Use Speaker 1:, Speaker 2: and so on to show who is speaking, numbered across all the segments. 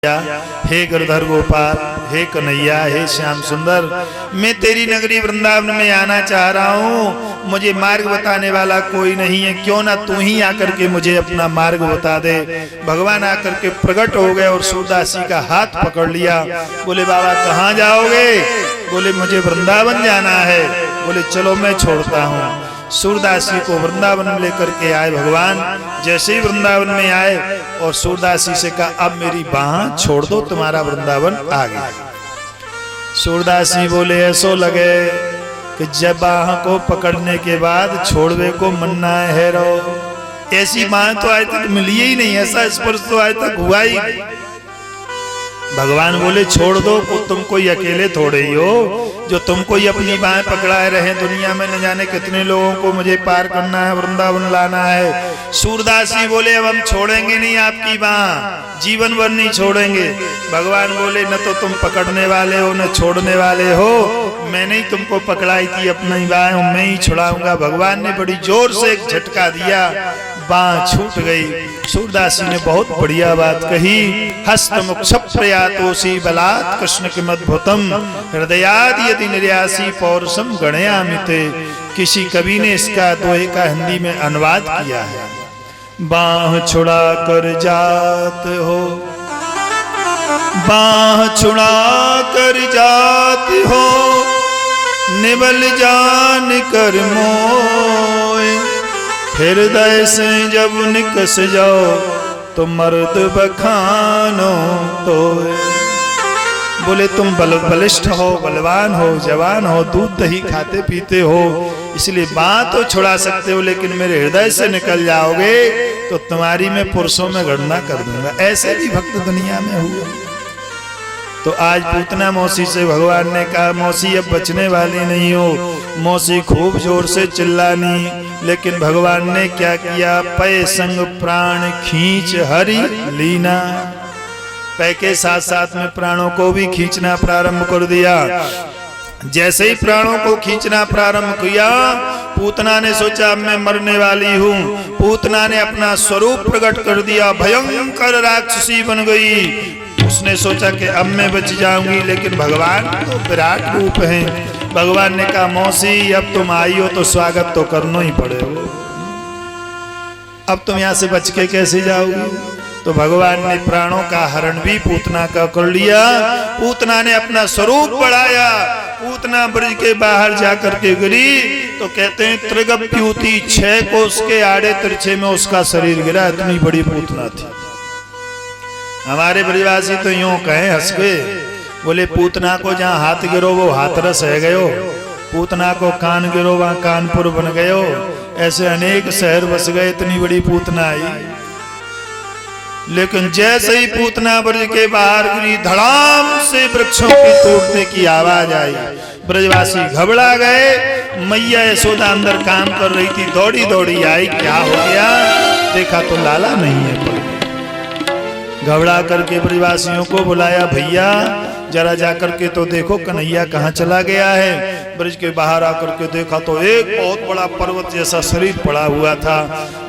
Speaker 1: हे गिरधर गोपाल, हे कन्हैया, हे श्याम सुंदर, मैं तेरी नगरी वृंदावन में आना चाह रहा हूँ। मुझे मार्ग बताने वाला कोई नहीं है, क्यों ना तू ही आकर के मुझे अपना मार्ग बता दे। भगवान आकर के प्रकट हो गए और सूरदास जी का हाथ पकड़ लिया। बोले बाबा कहाँ जाओगे? बोले मुझे वृंदावन जाना है। बोले चलो मैं छोड़ता हूँ। सूरदास जी को वृंदावन में लेकर के आए भगवान। जैसे ही वृंदावन में आए और सूरदास जी से कहा अब मेरी बाह छोड़ दो, तुम्हारा वृंदावन आ गया। सूरदास जी बोले ऐसो लगे कि जब बाह को पकड़ने के बाद छोड़वे को मन्ना है रो। ऐसी बाह तो आज तक मिली ही नहीं, ऐसा स्पर्श तो आज तक हुआ ही नहीं। भगवान बोले छोड़ दो, तुम कोई अकेले थोड़े ही हो जो तुमको ही अपनी बाहें पकड़ाए रहे। दुनिया में न जाने कितने लोगों को मुझे पार करना है, वृंदावन लाना है। सूरदास जी बोले अब हम छोड़ेंगे नहीं आपकी बाह, जीवन भर नहीं छोड़ेंगे। भगवान बोले न तो तुम पकड़ने वाले हो न छोड़ने वाले हो, मैंने ही तुमको पकड़ाई थी अपनी बाहें, मैं ही छुड़ाऊंगा। भगवान ने बड़ी जोर से एक झटका दिया, बाह छूट गई। सूरदास जी ने बहुत बढ़िया बात कही, हस्तमुक्ष प्रयातोसी बलात् कृष्ण किमद्भुतम हृदयाद यदि निर्यासी पौरुषम गणयामिते। किसी कवि ने इसका दोहे का हिंदी में अनुवाद किया है। बाह छुड़ा कर जात हो, बाह छुड़ा कर जात हो, निबल जान कर मोय। हृदय से जब निकस जाओ तो मर्द बखानो तो। बोले तुम बलिष्ठ हो, बलवान हो, जवान हो, दूध दही खाते पीते हो, इसलिए बात तो छुड़ा सकते हो, लेकिन मेरे हृदय से निकल जाओगे तो तुम्हारी मैं पुरुषों में गणना कर दूंगा। ऐसे भी भक्त दुनिया में हुए। तो आज पूतना मौसी से भगवान ने कहा मौसी अब बचने वाली नहीं हो। मौसी खूब जोर से चिल्लानी, लेकिन भगवान ने क्या किया, पै संग प्राण खींच हरि लीना। पै के साथ साथ में प्राणों को भी खींचना प्रारंभ कर दिया। जैसे ही प्राणों को खींचना प्रारंभ किया, पूतना ने सोचा अब मैं मरने वाली हूँ। पूतना ने अपना स्वरूप प्रकट कर दिया, भयंकर राक्षसी बन गई। उसने सोचा कि अब मैं बच जाऊंगी, लेकिन भगवान तो विराट रूप हैं। भगवान ने कहा मौसी अब तुम आई हो तो स्वागत तो करना ही पड़ेगा, अब तुम यहाँ से बच के कैसे जाओगी? तो भगवान ने प्राणों का हरण भी पूतना का कर लिया। पूतना ने अपना स्वरूप बढ़ाया। पूतना ब्रज के बाहर जाकर के गिरी तो कहते हैं त्रिगप्युति 6 कोस के आड़े तिरछे में उसका शरीर गिरा, इतनी बड़ी पूतना थी। हमारे ब्रजवासी तो यूं कहें हंस के, बोले पूतना को जहाँ हाथ गिरो वो हाथरस है गयो, पूतना को कान गिरो वहाँ कानपुर बन गयो। ऐसे अनेक शहर बस गए, इतनी बड़ी पूतना आई। लेकिन जैसे ही पूतना ब्रज के बाहर गिरी, धड़ाम से वृक्षों की टूटने की आवाज आई। ब्रजवासी घबरा गए। मैया यशोदा अंदर काम कर रही थी, दौड़ी दौड़ी आई, क्या हो गया? देखा तो लाला नहीं है। घबरा करके ब्रजवासियों को बुलाया, भैया जरा जाकर के तो देखो कन्हैया कहाँ चला गया है। ब्रज के बाहर आकर के देखा तो एक बहुत बड़ा पर्वत जैसा शरीर पड़ा हुआ था।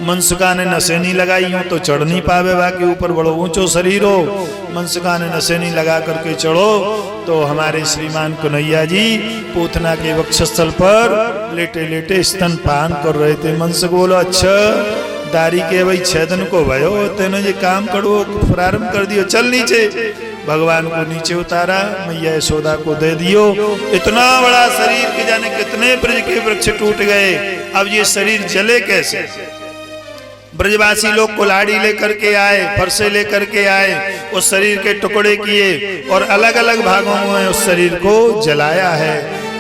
Speaker 1: मनसुका ने नसेनी लगाई हूँ तो चढ़ नहीं पावे, बाकी ऊपर बड़ो ऊंचो शरीर हो। मनसुका ने नसेनी लगा करके चढ़ो तो हमारे श्रीमान कन्हैया जी पूतना के वक्षस्थल पर लेटे लेटे स्तनपान कर रहे थे। मनसुक बोलो अच्छा दारी के भाई 6 दिन को भयो तेने ये काम करो, प्रारंभ कर दियो, चल नीचे। भगवान को नीचे उतारा, मैया यशोदा को दे दियो। इतना बड़ा शरीर के जाने कितने ब्रज के वृक्ष टूट गए। अब ये शरीर जले कैसे? ब्रजवासी लोग कुल्हाड़ी लेकर के आए, फरसे लेकर के आए, उस शरीर के टुकड़े किए और अलग अलग भागों में उस शरीर को जलाया है।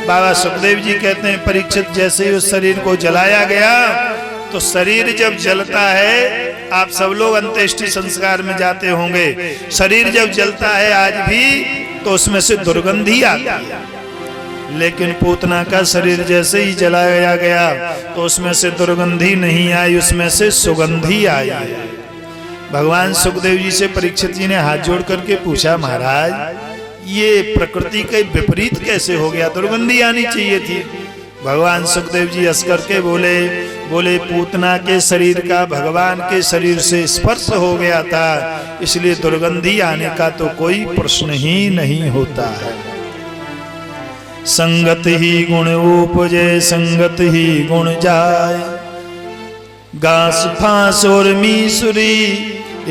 Speaker 1: बाबा सुखदेव जी कहते हैं परीक्षित जैसे ही उस शरीर को जलाया गया तो शरीर जब जलता है, आप सब लोग अंत्येष्टि संस्कार में जाते होंगे, शरीर जब जलता है आज भी तो उसमें से दुर्गंधी आती है। लेकिन पूतना का शरीर जैसे ही जलाया गया तो उसमें से दुर्गंधी नहीं आई, उसमें से सुगंधी आई। भगवान सुखदेव जी से परीक्षित जी ने हाथ जोड़ करके पूछा, महाराज ये प्रकृति के विपरीत कैसे हो गया? दुर्गंधी आनी चाहिए थी। भगवान सुखदेव जी हंस करके बोले, बोले पूतना के शरीर का भगवान के शरीर से स्पर्श हो गया था, इसलिए दुर्गंधी आने का तो कोई प्रश्न ही नहीं होता है। संगत ही गुण उपजे संगत ही गुण जाय, घास फांस और मीसुरी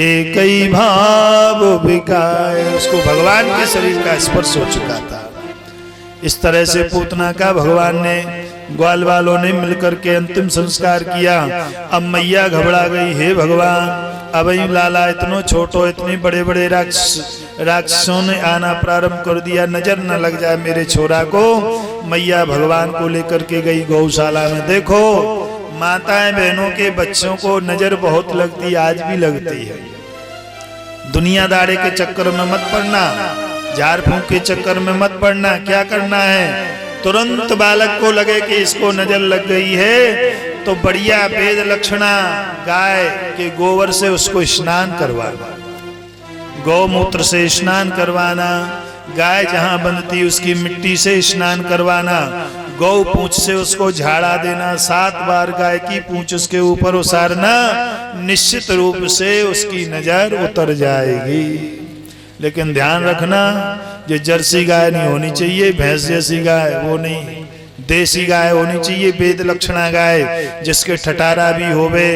Speaker 1: एक ही भाव बिकाए। उसको भगवान के शरीर का स्पर्श हो चुका था। इस तरह से पूतना का भगवान ने ग्वाल वालों ने मिलकर के अंतिम संस्कार किया। अब मैया घबरा गई, हे भगवान अब लाला इतनो छोटो इतने बड़े बड़े राक्षसों ने आना प्रारंभ कर दिया, नजर न लग जाए मेरे छोरा को। मैया भगवान को लेकर के गई गौशाला में। देखो माताएं बहनों के बच्चों को नजर बहुत लगती, आज भी लगती है। दुनियादारी के चक्कर में मत पड़ना, झाड़ फूंक के चक्कर में मत पड़ना। क्या करना है, तुरंत बालक को लगे कि इसको नजर लग गई है तो बढ़िया वेद लक्षणा गाय के गोबर से उसको स्नान करवाना, गौमूत्र से स्नान करवाना, गाय जहां बंधती उसकी मिट्टी से स्नान करवाना, गौ पूंछ से उसको झाड़ा देना, 7 बार गाय की पूंछ उसके ऊपर उसारना, निश्चित रूप से उसकी नजर उतर जाएगी। लेकिन ध्यान रखना, ये जर्सी गाय नहीं होनी चाहिए, भैंस जैसी गाय वो नहीं, देसी गाय होनी चाहिए, वेद लक्षणा गाय जिसके ठटारा भी होवे,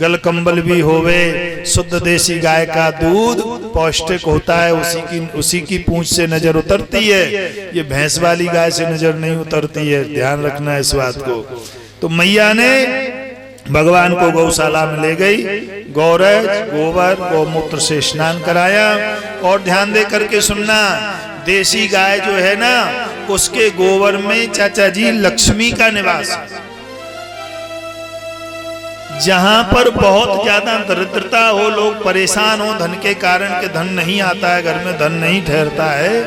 Speaker 1: गल कंबल भी होवे। शुद्ध देसी गाय का दूध पौष्टिक होता है, उसी की पूंछ से नजर उतरती है। ये भैंस वाली गाय से नजर नहीं उतरती है, ध्यान रखना इस बात को। तो मैया ने भगवान को गौशाला में ले गई, गौरज गोबर गौमूत्र से स्नान कराया। और ध्यान दे करके सुनना, देसी गाय जो है ना उसके गोबर में चाचा जी लक्ष्मी का निवास है। जहां पर बहुत ज्यादा दरिद्रता हो, लोग परेशान हो धन के कारण के धन नहीं आता है, घर में धन नहीं ठहरता है,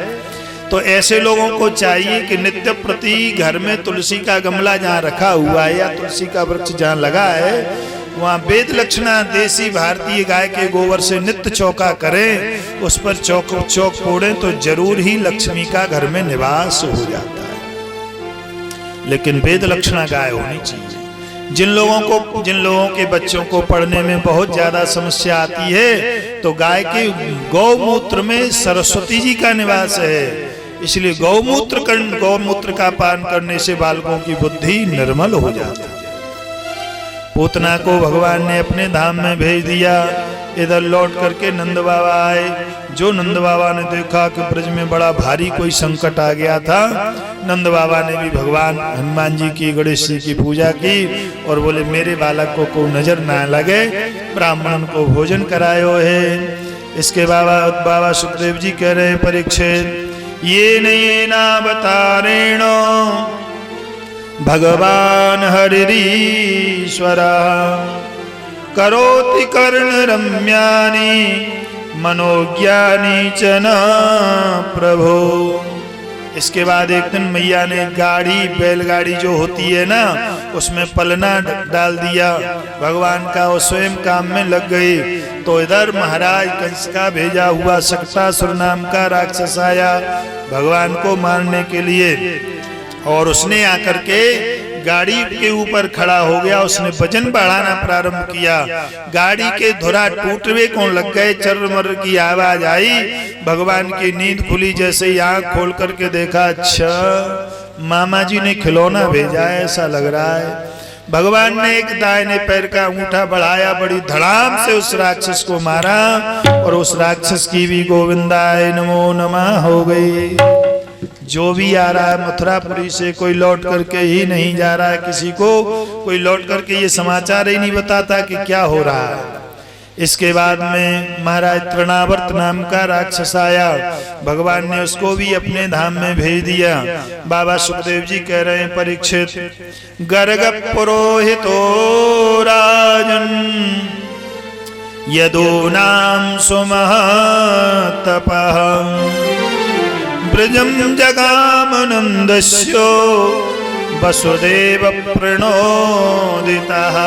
Speaker 1: तो ऐसे लोगों को चाहिए कि नित्य प्रति घर में तुलसी का गमला जहाँ रखा हुआ है या तुलसी का वृक्ष जहाँ लगा है वहाँ वेद लक्षणा देसी भारतीय गाय के गोबर से नित्य चौका करें, उस पर चौक फोड़ें तो जरूर ही लक्ष्मी का घर में निवास हो जाता है। लेकिन वेद लक्षणा गाय होनी चाहिए। जिन लोगों के बच्चों को पढ़ने में बहुत ज्यादा समस्या आती है तो गाय के गौमूत्र में सरस्वती जी का निवास है, इसलिए गौमूत्र का पान करने से बालकों की बुद्धि निर्मल हो जाती है। पूतना को भगवान ने अपने धाम में भेज दिया। इधर लौट करके नंद बाबा आए। जो नंद बाबा ने देखा कि ब्रज में बड़ा भारी कोई संकट आ गया था, नंद बाबा ने भी भगवान हनुमान जी की गणेश जी की पूजा की और बोले मेरे बालक को कोई नजर ना लगे, ब्राह्मण को भोजन करायो है। इसके बाबा सुखदेव जी कह रहे परीक्षित, ये नैना बतारेणो भगवान हरिरीश्वरा करोति कर्ण रम्यानि मनोज्ञानी च न प्रभो। इसके बाद एक दिन मैया ने बैलगाड़ी जो होती है ना उसमें पलना डाल दिया भगवान का, वो स्वयं काम में लग गई। तो इधर महाराज कंस का भेजा हुआ शक्तासुर नाम का राक्षस आया भगवान को मारने के लिए, और उसने आकर के गाड़ी के ऊपर खड़ा हो गया, उसने वजन बढ़ाना प्रारंभ किया। गाड़ी के धुरा टूटवे को लग गए, चर्र की आवाज आई, भगवान की नींद खुली। जैसे ही आंख खोल करके देखा, अच्छा मामा जी ने खिलौना भेजा है ऐसा लग रहा है। भगवान ने एक दाहिने पैर का अंगूठा बढ़ाया, बड़ी धड़ाम से उस राक्षस को मारा और उस राक्षस की भी गोविंदाय नमो नमः हो गई। जो भी आ रहा है मथुरापुरी से कोई लौट करके ही नहीं जा रहा है, किसी को कोई लौट करके ये समाचार ही नहीं बताता कि क्या हो रहा है। इसके बाद में महाराज तृणावर्त नाम का राक्षस आया, भगवान ने उसको भी अपने धाम में भेज दिया। बाबा सुखदेव जी कह रहे हैं परीक्षित, गर्ग पुरोहितो राजन यदो नाम सुमह तपः ब्रजम जगामनंदस्यो वसुदेव प्रणोदितः।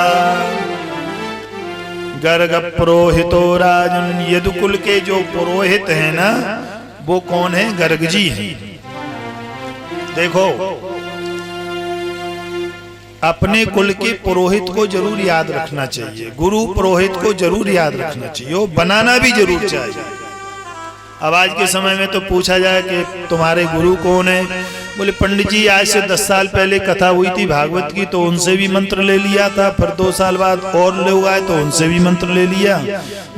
Speaker 1: गर्ग पुरोहितो राजन, यदुकुल के जो पुरोहित है ना वो कौन है? गर्ग जी है। देखो अपने कुल के पुरोहित को जरूर याद रखना चाहिए, गुरु पुरोहित को जरूर याद रखना चाहिए, वो बनाना भी जरूर चाहिए। अब आज के समय में तो पूछा जाए कि तुम्हारे गुरु कौन है, बोले पंडित जी आज से 10 साल पहले कथा हुई थी भागवत की, तो उनसे भी मंत्र ले लिया था, फिर 2 साल बाद और लोग आए तो उनसे भी मंत्र ले लिया।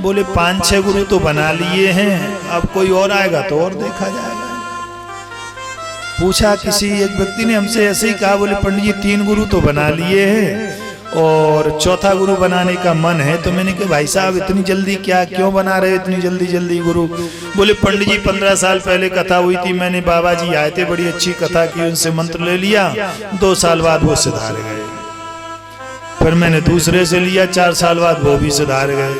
Speaker 1: बोले 5-6 गुरु तो बना लिए हैं, अब कोई और आएगा तो और देखा जाएगा। पूछा किसी एक व्यक्ति ने हमसे ऐसे ही कहा, बोले पंडित जी 3 गुरु तो बना लिए हैं और 4था गुरु बनाने का मन है। तो मैंने कहा भाई साहब इतनी जल्दी क्यों बना रहे इतनी जल्दी गुरु? बोले पंडित जी 15 साल पहले कथा हुई थी, मैंने बाबा जी आए थे, बड़ी अच्छी कथा की, उनसे मंत्र ले लिया, 2 साल बाद वो सुधार गए। फिर मैंने दूसरे से लिया, 4 साल बाद वो भी सुधार गए।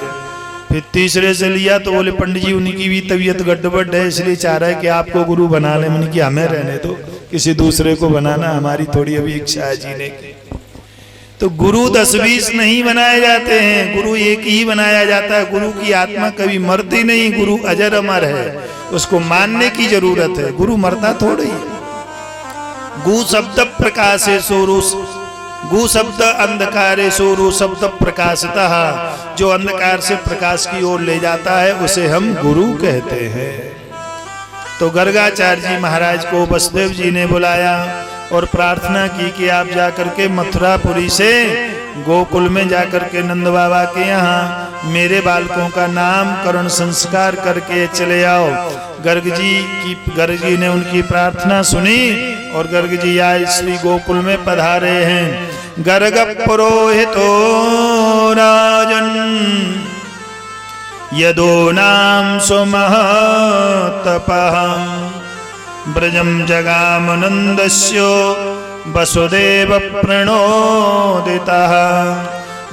Speaker 1: फिर तीसरे से लिया तो बोले पंडित जी उनकी भी तबीयत गड़बड़ है, इसलिए चाह रहा है कि आपको गुरु बना ले। मैंने कहा हमें रहने दो, किसी दूसरे को बनाना हमारी थोड़ी अभी इच्छा है जीने की। तो गुरु 10-20 नहीं बनाए जाते हैं, गुरु एक ही बनाया जाता है। गुरु की आत्मा कभी मरती नहीं, गुरु अजर अमर है, उसको मानने की जरूरत है। गुरु मरता थोड़ी है। गु शब्द प्रकाशे सोरुस, गु शब्द अंधकारे सोरु शब्द प्रकाशतः, जो अंधकार से प्रकाश की ओर ले जाता है उसे हम गुरु कहते हैं। तो गर्गाचार्य जी महाराज को वसुदेव जी ने बुलाया और प्रार्थना की कि आप जाकर के मथुरापुरी से गोकुल में जाकर के नंद बाबा के यहाँ मेरे बालकों का नामकरण संस्कार करके चले आओ। गर्ग जी ने उनकी प्रार्थना सुनी और गर्ग जी आज श्री गोकुल में पधारे हैं। गर्ग पुरोहितो राजन यदो नाम सुमहतपः ब्रजम जगामनंदस्यो वसुदेव प्रणोदितः।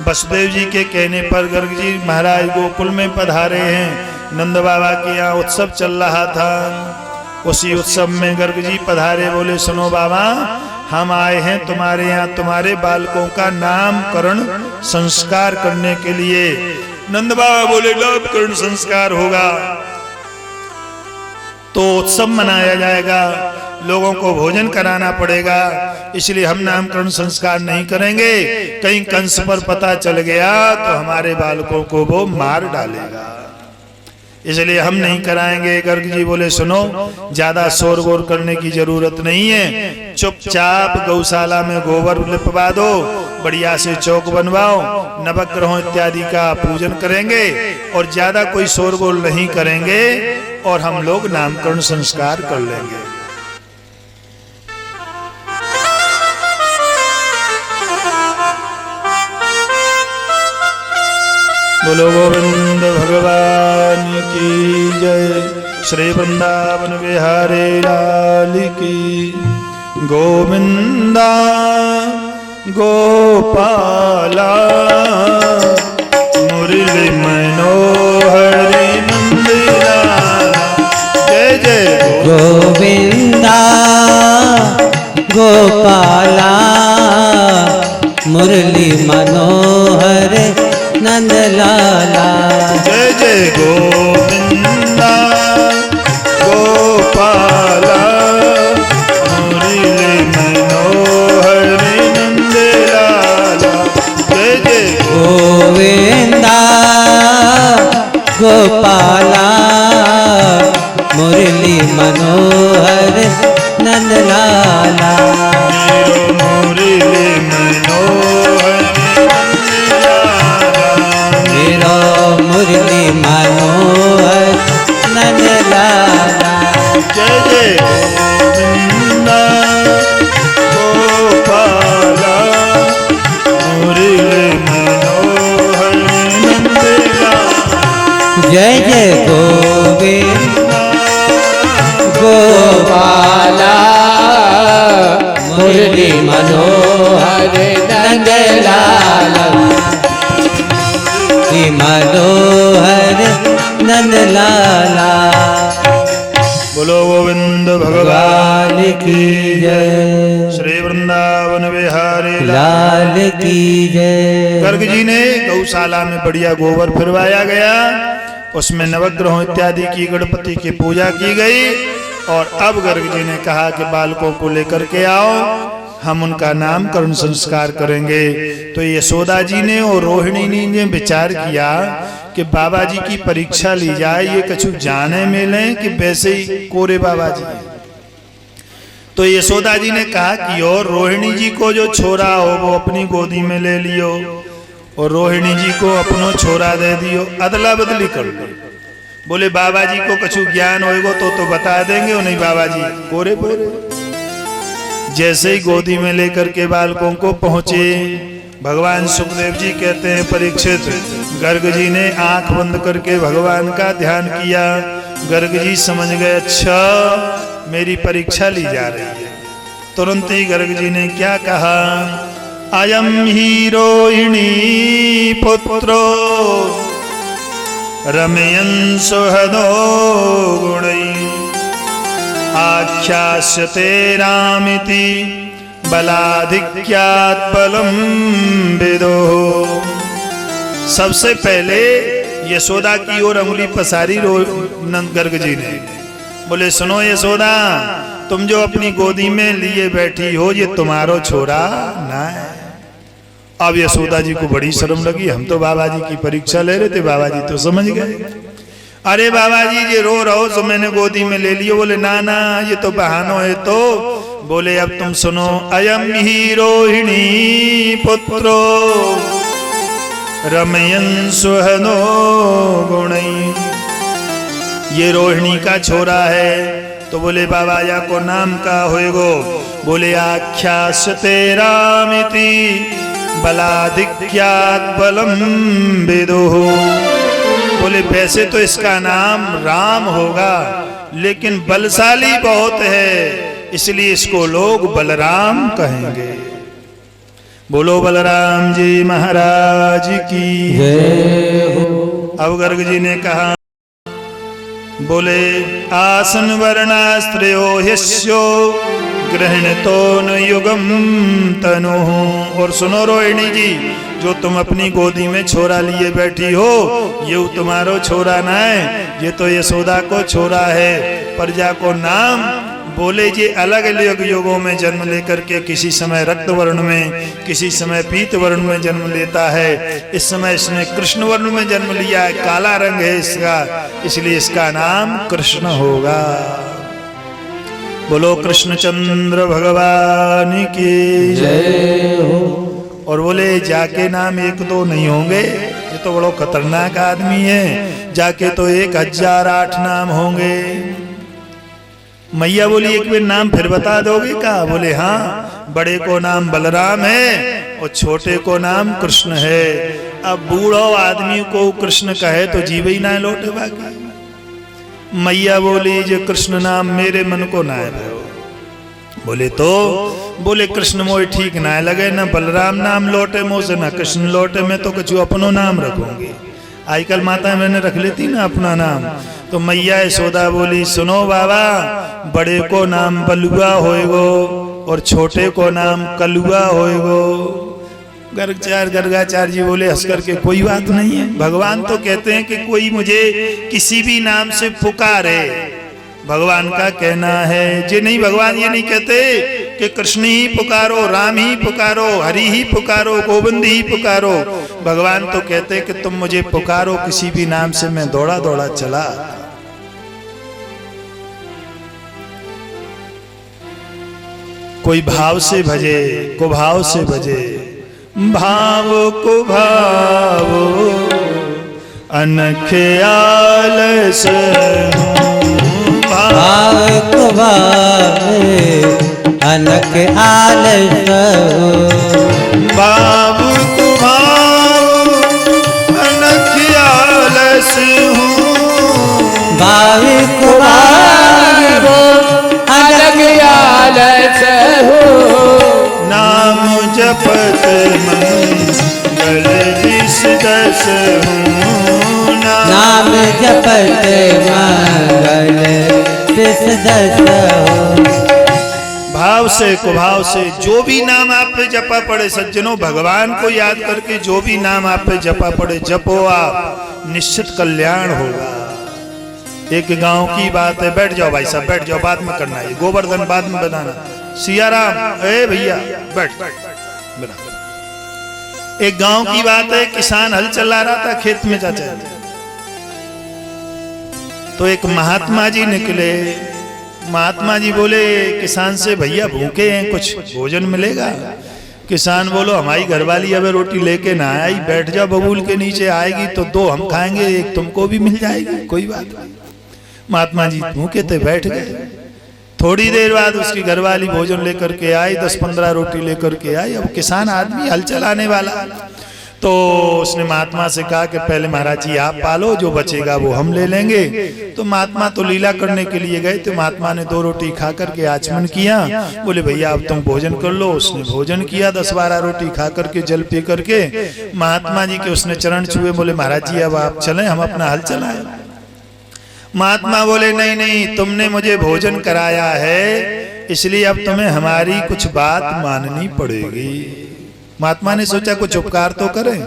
Speaker 1: वसुदेव जी के कहने पर गर्ग जी महाराज गोकुल में पधारे हैं। नंद बाबा के यहाँ उत्सव चल रहा था, उसी उत्सव में गर्ग जी पधारे। बोले सुनो बाबा, हम आए हैं तुम्हारे यहाँ तुम्हारे बालकों का नामकरण संस्कार करने के लिए। नंद बाबा बोले नामकरण संस्कार होगा तो उत्सव मनाया जाएगा, लोगों को भोजन कराना पड़ेगा, इसलिए हम नामकरण संस्कार नहीं करेंगे। कहीं कंस पर पता चल गया तो हमारे बालकों को वो मार डालेगा, इसलिए हम नहीं कराएंगे। गर्ग जी बोले सुनो, ज्यादा शोर गोर करने की जरूरत नहीं है, चुपचाप गौशाला में गोबर लिपवा दो, बढ़िया से चौक बनवाओ, नवग्रहों इत्यादि का पूजन करेंगे और ज्यादा कोई शोर गोर नहीं करेंगे और हम लोग नामकरण संस्कार कर लेंगे। बोलो गोविंद भगवान की जय, श्री वृंदावन बिहारी लाल की। गोविंदा गोपाला मुरली मनोहरि नंदलाला। जय जय
Speaker 2: गोविंदा गोपाला मुरली मनोहर नंदलाला।
Speaker 1: जय जय गोविंदा गोपाला मुरली मनोहर नंदलाला। जय जय
Speaker 2: गोविंदा गोपाला मुरली मनोहर नंदलाला।
Speaker 1: मुरली मनोहर
Speaker 2: मेरो मुरली मनोहर नंदलाला।
Speaker 1: जय जय गोविंदा गोपाला मुरली मनोहर नंदलाला।
Speaker 2: जय जय गोविंदा गोपाला मुरली मनोहर नंदलाला। मनोहर नंदलाला।
Speaker 1: बोलो गोविंद भगवान की जय, श्री वृंदावन बिहारी
Speaker 2: लाल की जय।
Speaker 1: गर्ग जी ने गौशाला में बढ़िया गोबर फिरवाया गया, उसमें नवग्रहों इत्यादि की गणपति की पूजा की गई और अब गर्ग जी ने कहा कि बालकों को लेकर के आओ हम उनका नामकरण संस्कार करेंगे। तो यशोदा जी ने और रोहिणी ने विचार किया कि बाबा जी की परीक्षा ली जाए, ये कछु जाने में लें कि वैसे ही कोरे बाबा जी। तो यशोदा जी ने कहा कि और रोहिणी जी को जो छोरा हो वो अपनी गोदी में ले लियो और रोहिणी जी को अपनो छोरा दे दियो, अदला बदली कर लो। बोले बाबा जी को कछु ज्ञान होएगो तो बता देंगे, और नहीं बाबा जी कोरे बोरे। जैसे ही गोदी में लेकर के बालकों को पहुंचे, भगवान सुखदेव जी कहते हैं परीक्षित, गर्ग जी ने आंख बंद करके भगवान का ध्यान किया। गर्ग जी समझ गए अच्छा मेरी परीक्षा ली जा रही है। तुरंत ही गर्ग जी ने क्या कहा, अयम ही रोहिणी पुत्रो रमयन् सुहृदो गुणैः आख्यास्यते रामिति बलाधिक्यात् बलं विदो। सबसे पहले यशोदा की ओर अंगुली पसारी गर्ग जी ने। बोले सुनो यशोदा, तुम जो अपनी गोदी में लिए बैठी हो ये तुम्हारो छोरा ना है। अब यशोदा जी को बड़ी शर्म लगी, हम तो बाबा जी की परीक्षा ले रहे थे, बाबा जी तो समझ गए। अरे बाबा जी ये रो रहो तो मैंने गोदी में ले लियो। बोले ना ना ये तो बहानो है। तो बोले अब तुम सुनो, अयम ही रोहिणी पुत्रो रमयन् सुहृदो गुणैः, ये रोहिणी का छोरा है। तो बोले बाबा या को नाम का होएगो। बोले आख्यास्यते रामिति बलाधिक्यात् बलं विदुः। बोले वैसे तो इसका नाम राम होगा लेकिन बलशाली बहुत है, इसलिए इसको लोग बलराम कहेंगे। बोलो बलराम जी महाराज की जय हो। अब गर्ग जी ने कहा, बोले आसन वर्णास्त्रो ह्यस्यो गृह्णतो न युगम तनु। और सुनो रोहिणी जी, जो तुम अपनी गोदी में छोरा लिए बैठी हो ये तुम्हारो छोरा ना है, ये तो यशोदा को छोरा है। प्रजा को नाम बोले जी अलग अलग युगों में जन्म लेकर के किसी समय रक्त वर्ण में, किसी समय पीत वर्ण में जन्म लेता है। इस समय इसने कृष्ण वर्ण में जन्म लिया है, काला रंग है इसका, इसलिए इसका नाम कृष्ण होगा। बोलो कृष्णचंद्र भगवान की जय हो। और बोले जाके नाम एक दो नहीं होंगे, ये तो बड़ो खतरनाक आदमी है, जाके तो 1008 नाम होंगे। मैया बोली एक बार नाम फिर बता दोगे का? बोले हाँ, बड़े को नाम बलराम है और छोटे को नाम कृष्ण है। अब बूढ़ो आदमी को कृष्ण कहे तो जीव ही ना लौटे बाकी। मैया बोली जो कृष्ण नाम मेरे मन को ना है। बोले तो बोले कृष्ण मोह ठीक ना लगे, ना बलराम नाम लौटे मुँह से ना कृष्ण लौटे, मैं तो कुछ अपनो नाम रखूंगी। आजकल माता मैंने रख लेती ना अपना नाम। तो मैया यशोदा बोली सुनो बाबा, बड़े को नाम बलुआ होएगो और छोटे को नाम कलुआ होएगो। गर्गाचार्य जी बोले हंस करके कोई बात नहीं है, भगवान तो कहते हैं कि कोई मुझे किसी भी नाम से पुकारे, भगवान का कहना है। जी नहीं, भगवान ये नहीं कहते कि कृष्ण ही पुकारो, राम ही पुकारो, हरि ही पुकारो, गोविंद ही पुकारो। भगवान तो कहते कि तुम मुझे पुकारो किसी भी नाम से, मैं दौड़ा दौड़ा चला। कोई भाव से भजे, को भाव से भजे, भाव को भाव अनख आलस,
Speaker 2: भाव को भाव अनख आलस,
Speaker 1: भाव को भाव अनख आलस हूँ,
Speaker 2: भाव को भाव अनख आलस हूँ।
Speaker 1: नाम जपत मंगल दिस दस हूँ,
Speaker 2: नाम जपत मंगल दिस दस हूँ।
Speaker 1: भाव से कुभाव से जो भी नाम आप पे जपा पड़े सज्जनों, भगवान को याद करके जो भी नाम आप पे जपा पड़े जपो आप, निश्चित कल्याण होगा। एक गांव की बात है, बैठ जाओ भाई साहब बैठ जाओ, बाद में करना है, गोवर्धन बाद में बनाना। सियाराम, ए भैया बैठ बैठ। एक गांव की बात है, किसान हल चला रहा था खेत में चाचा, तो एक महात्मा जी निकले। महात्मा जी बोले किसान से, भैया भूखे हैं, कुछ भोजन मिलेगा? किसान बोलो, हमारी घरवाली अब रोटी लेके ना आई, बैठ जाओ बबूल के नीचे, आएगी तो दो हम खाएंगे, एक तुमको भी मिल जाएगी, कोई बात नहीं। महात्मा जी भूखे थे, बैठ गए। थोड़ी देर बाद उसकी घरवाली भोजन लेकर के आई, 10-15 रोटी लेकर के आई। अब किसान आदमी हल चलाने वाला, तो उसने महात्मा से कहा कि पहले महाराज जी आप पालो, जो बचेगा वो हम ले लेंगे। तो महात्मा तो लीला करने के लिए गए, तो महात्मा ने 2 रोटी खा करके आचमन किया। बोले भैया अब तुम भोजन कर लो। उसने भोजन किया, 10-12 रोटी खा करके, जल पी करके महात्मा जी के उसने चरण छुए। बोले महाराज जी अब आप चलें, हम अपना हल चलाएं। महात्मा बोले नहीं नहीं, तुमने मुझे भोजन कराया है, इसलिए अब तुम्हें हमारी कुछ बात माननी पड़ेगी। महात्मा ने सोचा कुछ उपकार तो करें।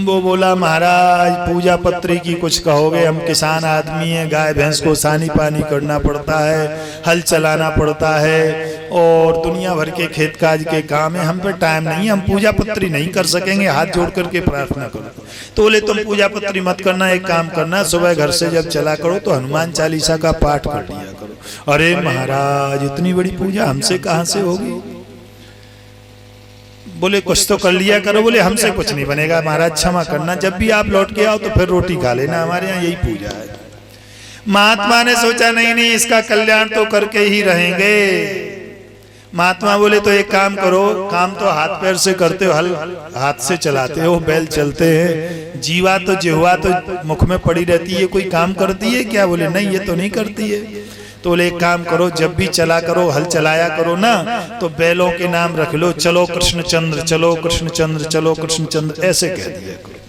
Speaker 1: वो बोला महाराज पूजा पत्री की कुछ कहोगे, हम किसान आदमी हैं, गाय भैंस को सानी पानी करना पड़ता है, हल चलाना पड़ता है और दुनिया भर के खेत काज के काम है, हम पे टाइम नहीं है, हम पूजा पत्री नहीं कर सकेंगे, हाथ जोड़ करके प्रार्थना करो। तो बोले तुम पूजा पत्री मत करना, एक काम करना, सुबह घर से जब चला करो तो हनुमान चालीसा का पाठ कर लिया करो। अरे महाराज इतनी बड़ी पूजा हमसे कहाँ से होगी? बोले कुछ तो कर लिया करो। बोले हमसे कुछ नहीं बनेगा महाराज, क्षमा करना, जब भी आप लौट के आओ तो फिर रोटी खा लेना, हमारे यहाँ यही पूजा है। महात्मा ने सोचा नहीं नहीं, इसका कल्याण तो करके ही रहेंगे। महात्मा बोले तो एक काम करो, काम तो हाथ पैर से करते हो, हल हाथ से चलाते हो, बैल चलते हैं, जीवा तो जिह्वा तो मुख में पड़ी रहती है, कोई काम करती है क्या? बोले नहीं ये तो नहीं करती है। तो बोले एक काम करो, जब भी चला करो, हल चलाया करो ना, तो बैलों के नाम रख लो, चलो कृष्णचंद्र, चलो कृष्णचंद्र, चलो कृष्णचंद्र, ऐसे कह दिया करो।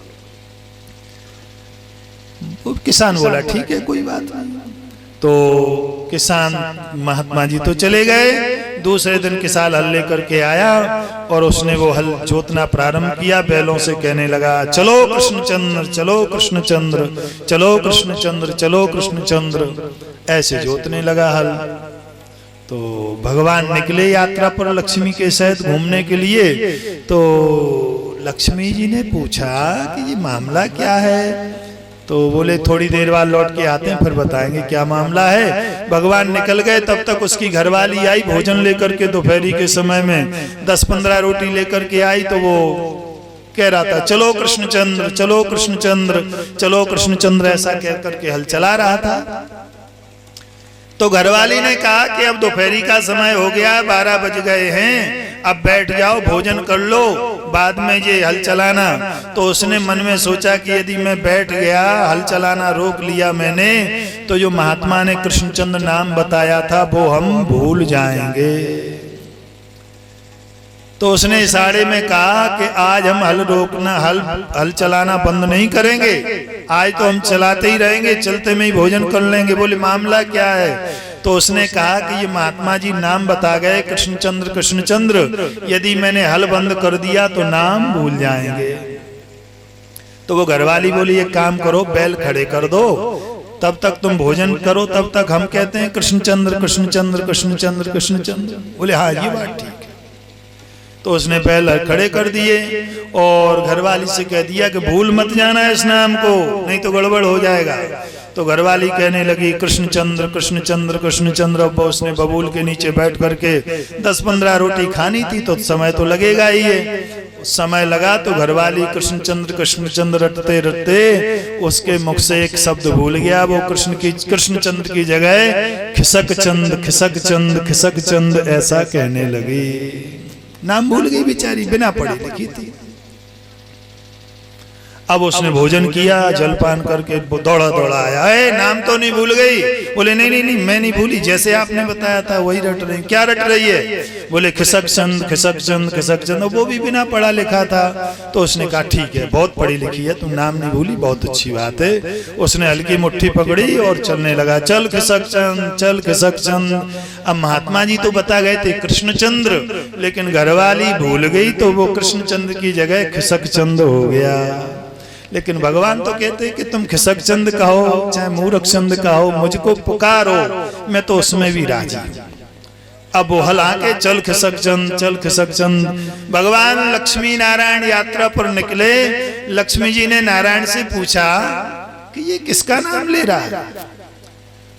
Speaker 1: वो किसान बोला ठीक है कोई बात नहीं। तो किसान महात्मा जी तो चले गए। दूसरे दिन किसान हल लेकर के आया और उसने वो हल जोतना प्रारंभ किया। बैलों से कहने लगा चलो कृष्णचंद्र, चलो कृष्णचंद्र, चलो कृष्णचंद्र, चलो कृष्णचंद्र, ऐसे जोतने लगा हल। तो भगवान निकले यात्रा पर लक्ष्मी के साथ घूमने के लिए। तो लक्ष्मी जी ने पूछा कि ये मामला क्या है? तो बोले थोड़ी देर बाद लौट के आते हैं, फिर बताएंगे क्या मामला है। भगवान निकल गए, तब तक उसकी घरवाली आई भोजन लेकर के। दोपहरी के समय में 10-15 रोटी लेकर के आई। तो वो कह रहा था चलो कृष्णचंद्र, चलो कृष्णचंद्र, चलो कृष्णचंद्र, ऐसा कह करके हल चला रहा था। तो घरवाली ने कहा कि अब दोपहरी का समय हो गया, 12 बज गए हैं, अब बैठ जाओ, भोजन कर लो, बाद में ये हल चलाना। तो उसने मन में सोचा कि यदि मैं बैठ गया, हल चलाना रोक लिया मैंने, तो जो महात्मा ने कृष्णचंद्र नाम बताया था वो हम भूल जाएंगे। तो उसने इशारे में कहा कि आज हम हल रोकना, हल चलाना बंद नहीं करेंगे, आज तो हम चलाते ही रहेंगे, चलते में ही भोजन कर लेंगे। बोले मामला क्या है? तो उसने कहा कि ये महात्मा जी नाम बता गए कृष्णचंद्र कृष्णचंद्र, यदि मैंने हल बंद कर दिया तो नाम भूल जाएंगे। तो वो घरवाली बोली एक काम करो, बैल खड़े कर दो, तब तक तुम भोजन करो, तब तक हम कहते हैं कृष्णचंद्र कृष्णचंद्र कृष्णचंद्र कृष्णचंद्र। बोले हाँ ये बात ठीक है। तो उसने बैल खड़े कर दिए और घरवाली से कह दिया कि भूल मत जाना इस नाम को, नहीं तो गड़बड़ हो जाएगा। तो घरवाली कहने लगी कृष्णचंद्र कृष्णचंद्र कृष्णचंद्र। अब उसने बबूल के नीचे बैठ करके 10-15 रोटी खानी थी, तो समय तो लगेगा ही है। समय लगा तो घरवाली कृष्णचंद्र कृष्णचंद्र रटते रटते उसके मुख से एक शब्द भूल गया। वो कृष्णचंद्र की जगह खिसक चंद खिसक चंद खिसक चंद ऐसा कहने लगी। नाम भूल गई बेचारी, बिना पढ़ी लिखी थी। अब उसने भोजन किया, जलपान करके दौड़ा दौड़ा आया, नाम तो नहीं भूल गई? बोले नहीं नहीं नहीं मैं नहीं भूली, जैसे आपने बताया था वही रट रही। क्या रट रही है? बोले खिसक चंद खिसक चंद खिसक चंद, वो भी बिना पढ़ा लिखा था। तो उसने कहा ठीक है, बहुत पढ़ी लिखी है, तुम नाम नहीं भूली, बहुत अच्छी बात है। उसने हल्की मुट्ठी पकड़ी और चलने लगा, चल खिसक चंद, चल खिसक चंद। अब महात्मा जी तो बता गए थे कृष्णचंद्र, लेकिन घरवाली भूल गई, तो वो कृष्णचंद्र की जगह खिसक चंद हो गया। लेकिन भगवान तो कहते हैं कि तुम खिसक चंद कहो चाहे मूर्ख चंद कहो, मुझको पुकारो, मैं तो उसमें भी राजी हूं। अब वो हला के चल खिसक चंद, चल खिसक चंद। भगवान लक्ष्मी नारायण यात्रा पर निकले। लक्ष्मी जी ने नारायण से पूछा कि ये किसका नाम ले रहा है?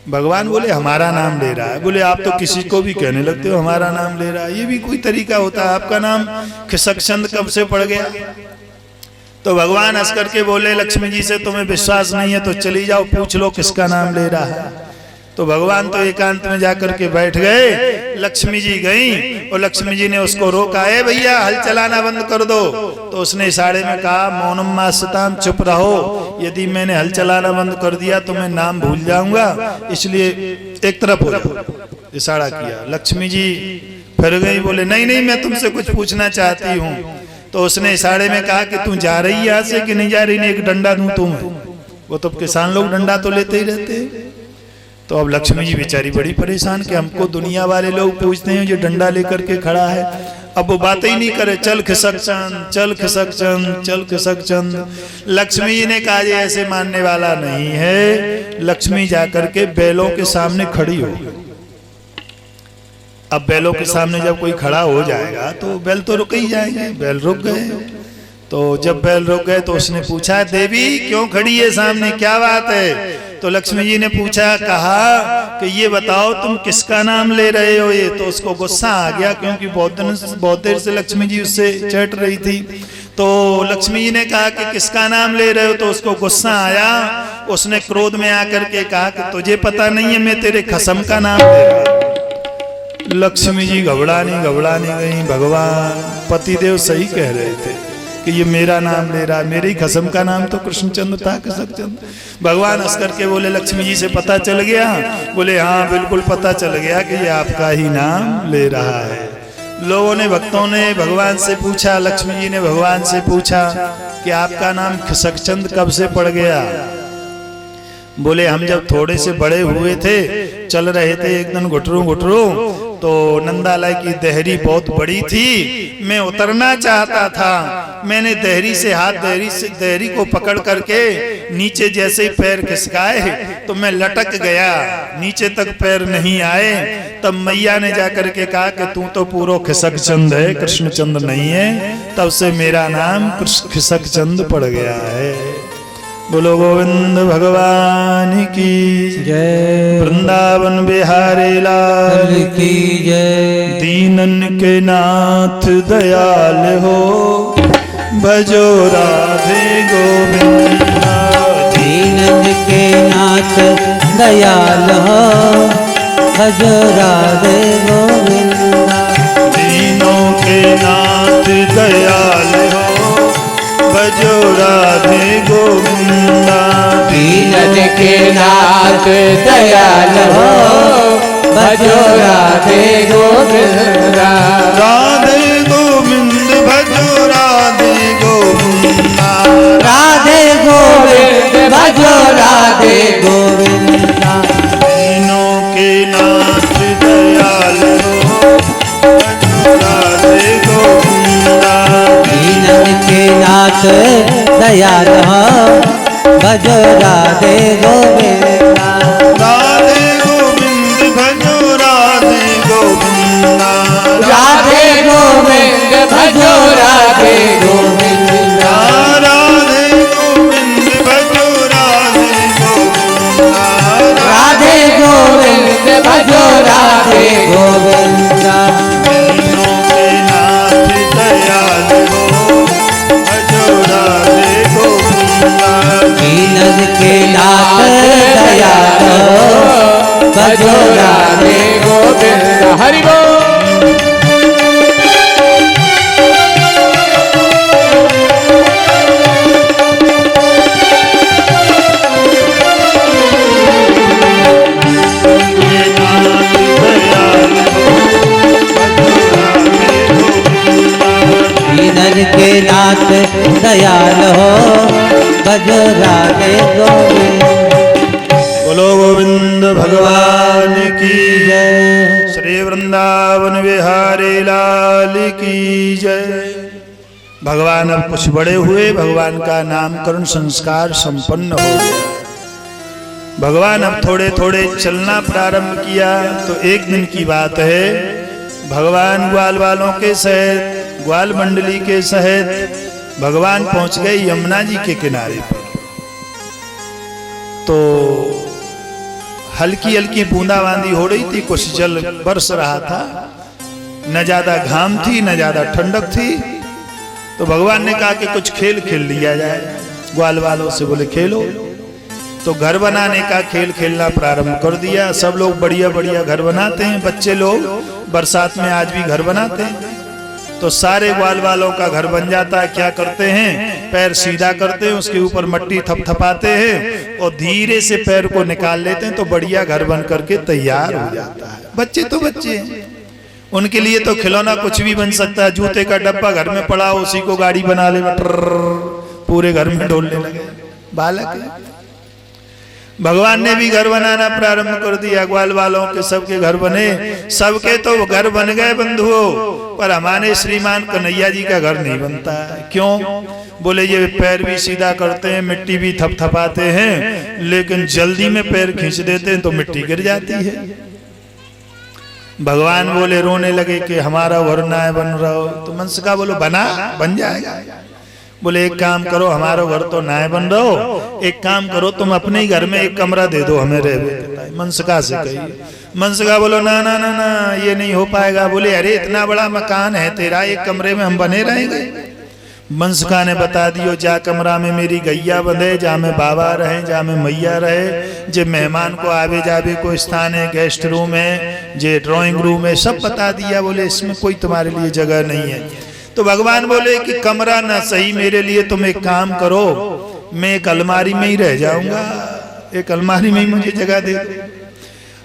Speaker 1: भगवान बोले हमारा नाम ले रहा है। बोले आप तो किसी को भी कहने लगते हो हमारा नाम ले रहा है, ये भी कोई तरीका होता है? आपका नाम खिसक चंद कब से पड़ गया? तो भगवान हंस करके बोले लक्ष्मी जी से तुम्हें विश्वास नहीं है तो चली जाओ, पूछ लो किसका नाम ले रहा है। तो भगवान तो एकांत में जाकर के बैठ गए। लक्ष्मी जी गई और लक्ष्मी जी ने उसको रोका, ए भैया हल चलाना बंद कर दो। तो उसने इशारे में कहा मौनम मास्ताम, चुप रहो, यदि मैंने हल चलाना बंद कर दिया तो मैं नाम भूल जाऊंगा, इसलिए एक तरफ हो जाओ। इशारा किया। लक्ष्मी जी फिर गई, बोले नहीं नहीं मैं तुमसे कुछ पूछना चाहती हूँ। तो उसने इशारे में कहा कि तू जा रही है यहाँ से कि नहीं जा रही? नहीं, एक डंडा दूं तुम्हें। वो तो किसान लोग डंडा तो लेते ही रहते हैं। तो अब लक्ष्मी जी बेचारी बड़ी परेशान कि हमको दुनिया वाले लोग पूछते हैं जो डंडा लेकर के खड़ा है। अब वो बात ही नहीं करे, चल खिसक चंद, चल खिसक चंद, चल खिसक चंद। लक्ष्मी जी ने कहा ये ऐसे मानने वाला नहीं है। लक्ष्मी जाकर के बैलों के सामने खड़ी हो। अब बैलों के सामने जब कोई खड़ा हो जाएगा तो बैल तो रुक ही जाएंगे। बैल रुक गए। तो जब बैल रुक गए तो उसने पूछा देवी क्यों खड़ी है सामने, क्या बात है? तो लक्ष्मी जी ने पूछा, कहा कि ये बताओ तुम किसका नाम ले रहे हो? ये तो उसको गुस्सा आ गया क्योंकि बहुत देर से लक्ष्मी जी उससे चट रही थी। तो लक्ष्मी जी ने कहा कि किसका नाम ले रहे हो? तो उसको गुस्सा आया। उसने क्रोध में आकर के कहा कि तुझे पता नहीं है मैं तेरे खसम का नाम ले रहा हूं। लक्ष्मी जी घबरानी गई। भगवान पतिदेव सही कह रहे थे कि ये मेरा नाम ले रहा है, मेरे ही खसम का नाम तो कृष्णचंद्र था, खिसक चंद। भगवान हंस करके बोले लक्ष्मी जी से पता चल गया? बोले हाँ बिल्कुल पता चल गया कि ये आपका ही नाम ले रहा है। लोगों ने, भक्तों ने भगवान से पूछा, लक्ष्मी जी ने भगवान से पूछा कि आपका नाम खिसक चंद कब से पड़ गया? बोले हम जब थोड़े से बड़े हुए थे, चल रहे थे एक दिन घुटरू तो नंदालाई की देहरी बहुत बड़ी थी, मैं उतरना चाहता था। मैंने देहरी को पकड़ करके नीचे जैसे ही पैर खिसकाए तो मैं लटक गया, नीचे तक पैर नहीं आए। तब मैया ने जाकर के कहा कि तू तो पूरा खिसक चंद है, कृष्णचंद नहीं है। तब से मेरा नाम खिसक चंद पड़ गया है। बोलो गोविंद भगवान की
Speaker 2: जय,
Speaker 1: वृंदावन बिहारी लाल
Speaker 2: की जय।
Speaker 1: दीनन के नाथ दयाल हो, भजो राधे गोविंदा।
Speaker 2: दीनन के नाथ दयाल हो, भजो राधे गोविंदा।
Speaker 1: दीनों के नाथ दयाल हो, भजो राधे गोविंदा।
Speaker 2: दीनन के नाथ दयाल हो, भजो राधे गोविंदा।
Speaker 1: राधे गोविंद भजो राधे गोविंदा।
Speaker 2: राधे गोविंद भजो राधे गोविंदा।
Speaker 1: दीनों के नाथ दयाल हो, भजो राधे गोविंदा।
Speaker 2: दीनन के नाथ दयाल हो, भजो राधे गोविंदा।
Speaker 1: राधे गोविंद भजो राधे गोविंदा।
Speaker 2: राधे गोविंद भजो राधे गोविंदा।
Speaker 1: राधे गोविंद भजो राधे गोविंदा।
Speaker 2: राधे गोविंद भजो राधे गोविंदा।
Speaker 1: दीनों के नाथ दयाल हो, भजो राधे गोविंदा।
Speaker 2: दीनन के नाथ दयाल हो, भजो राधे गोविंदा। हरि बोल। दीनन के नाथ दयाल हो, भजो राधे गोविंद।
Speaker 1: बोलो गोविंद भगवान की
Speaker 2: जय।
Speaker 1: श्री वृंदावन बिहारी लाल की जय। भगवान अब कुछ बड़े हुए, भगवान का नामकरण संस्कार संपन्न हो गया। भगवान अब थोड़े थोड़े चलना प्रारंभ किया। तो एक दिन की बात है, भगवान ग्वाल वालों के सहित, ग्वाल मंडली के सहित भगवान पहुंच गए यमुना जी के किनारे पर। तो हल्की हल्की बूंदाबांदी हो रही थी, कुछ जल बरस रहा था, न ज्यादा घाम थी न ज्यादा ठंडक थी। तो भगवान ने कहा कि कुछ खेल खेल लिया जाए। ग्वाल वालों से बोले खेलो। तो घर बनाने का खेल खेलना प्रारंभ कर दिया। सब लोग बढ़िया बढ़िया घर बनाते हैं, बच्चे लोग बरसात में आज भी घर बनाते हैं। तो सारे ग्वाल वालों का घर बन जाता है। क्या करते हैं, पैर सीधा करते हैं, उसके ऊपर मट्टी थपथपाते हैं और धीरे से पैर को निकाल लेते हैं, तो बढ़िया घर बन करके तैयार हो जाता है। बच्चे तो बच्चे हैं, उनके लिए तो खिलौना कुछ भी बन सकता है। जूते का डब्बा घर में पड़ा, उसी को गाड़ी बना ले, पूरे घर में डोलने लगे। बालक भगवान ने भी घर बनाना प्रारंभ कर दिया। ग्वाल वालों के सबके घर बने, सबके तो घर बन गए बंधुओं, पर हमारे श्रीमान कन्हैया जी का घर नहीं बनता। क्यों? बोले ये पैर भी सीधा करते हैं, मिट्टी भी थपथपाते हैं, लेकिन जल्दी में पैर खींच देते हैं तो मिट्टी गिर जाती है। भगवान बोले, रोने लगे कि हमारा घर ना है बन रहा हो। तो मनसका बोलो बन जाएगा। बोले एक काम करो, हमारा घर तो ना है बन रहा हो, एक काम करो तुम अपने ही घर में एक कमरा दे दो हमें रहे। मनसका से कहिए। मनसका बोलो ना ना ना ना, ये नहीं हो पाएगा। बोले अरे इतना बड़ा मकान है तेरा, एक कमरे में हम बने रहेंगे। मनसका ने बता दियो, जा कमरा में मेरी गैया बंधे, जा में बाबा रहे, जा में मैया रहे, जे मेहमान को आवे जावे को स्थान है, गेस्ट रूम है, जे ड्राइंग रूम है, सब बता दिया। बोले इसमें कोई तुम्हारे लिए जगह नहीं है। तो भगवान बोले कि कमरा ना सही मेरे लिए, तुम एक काम करो, मैं एक अलमारी में ही रह जाऊंगा, एक अलमारी में ही मुझे जगह दे दो।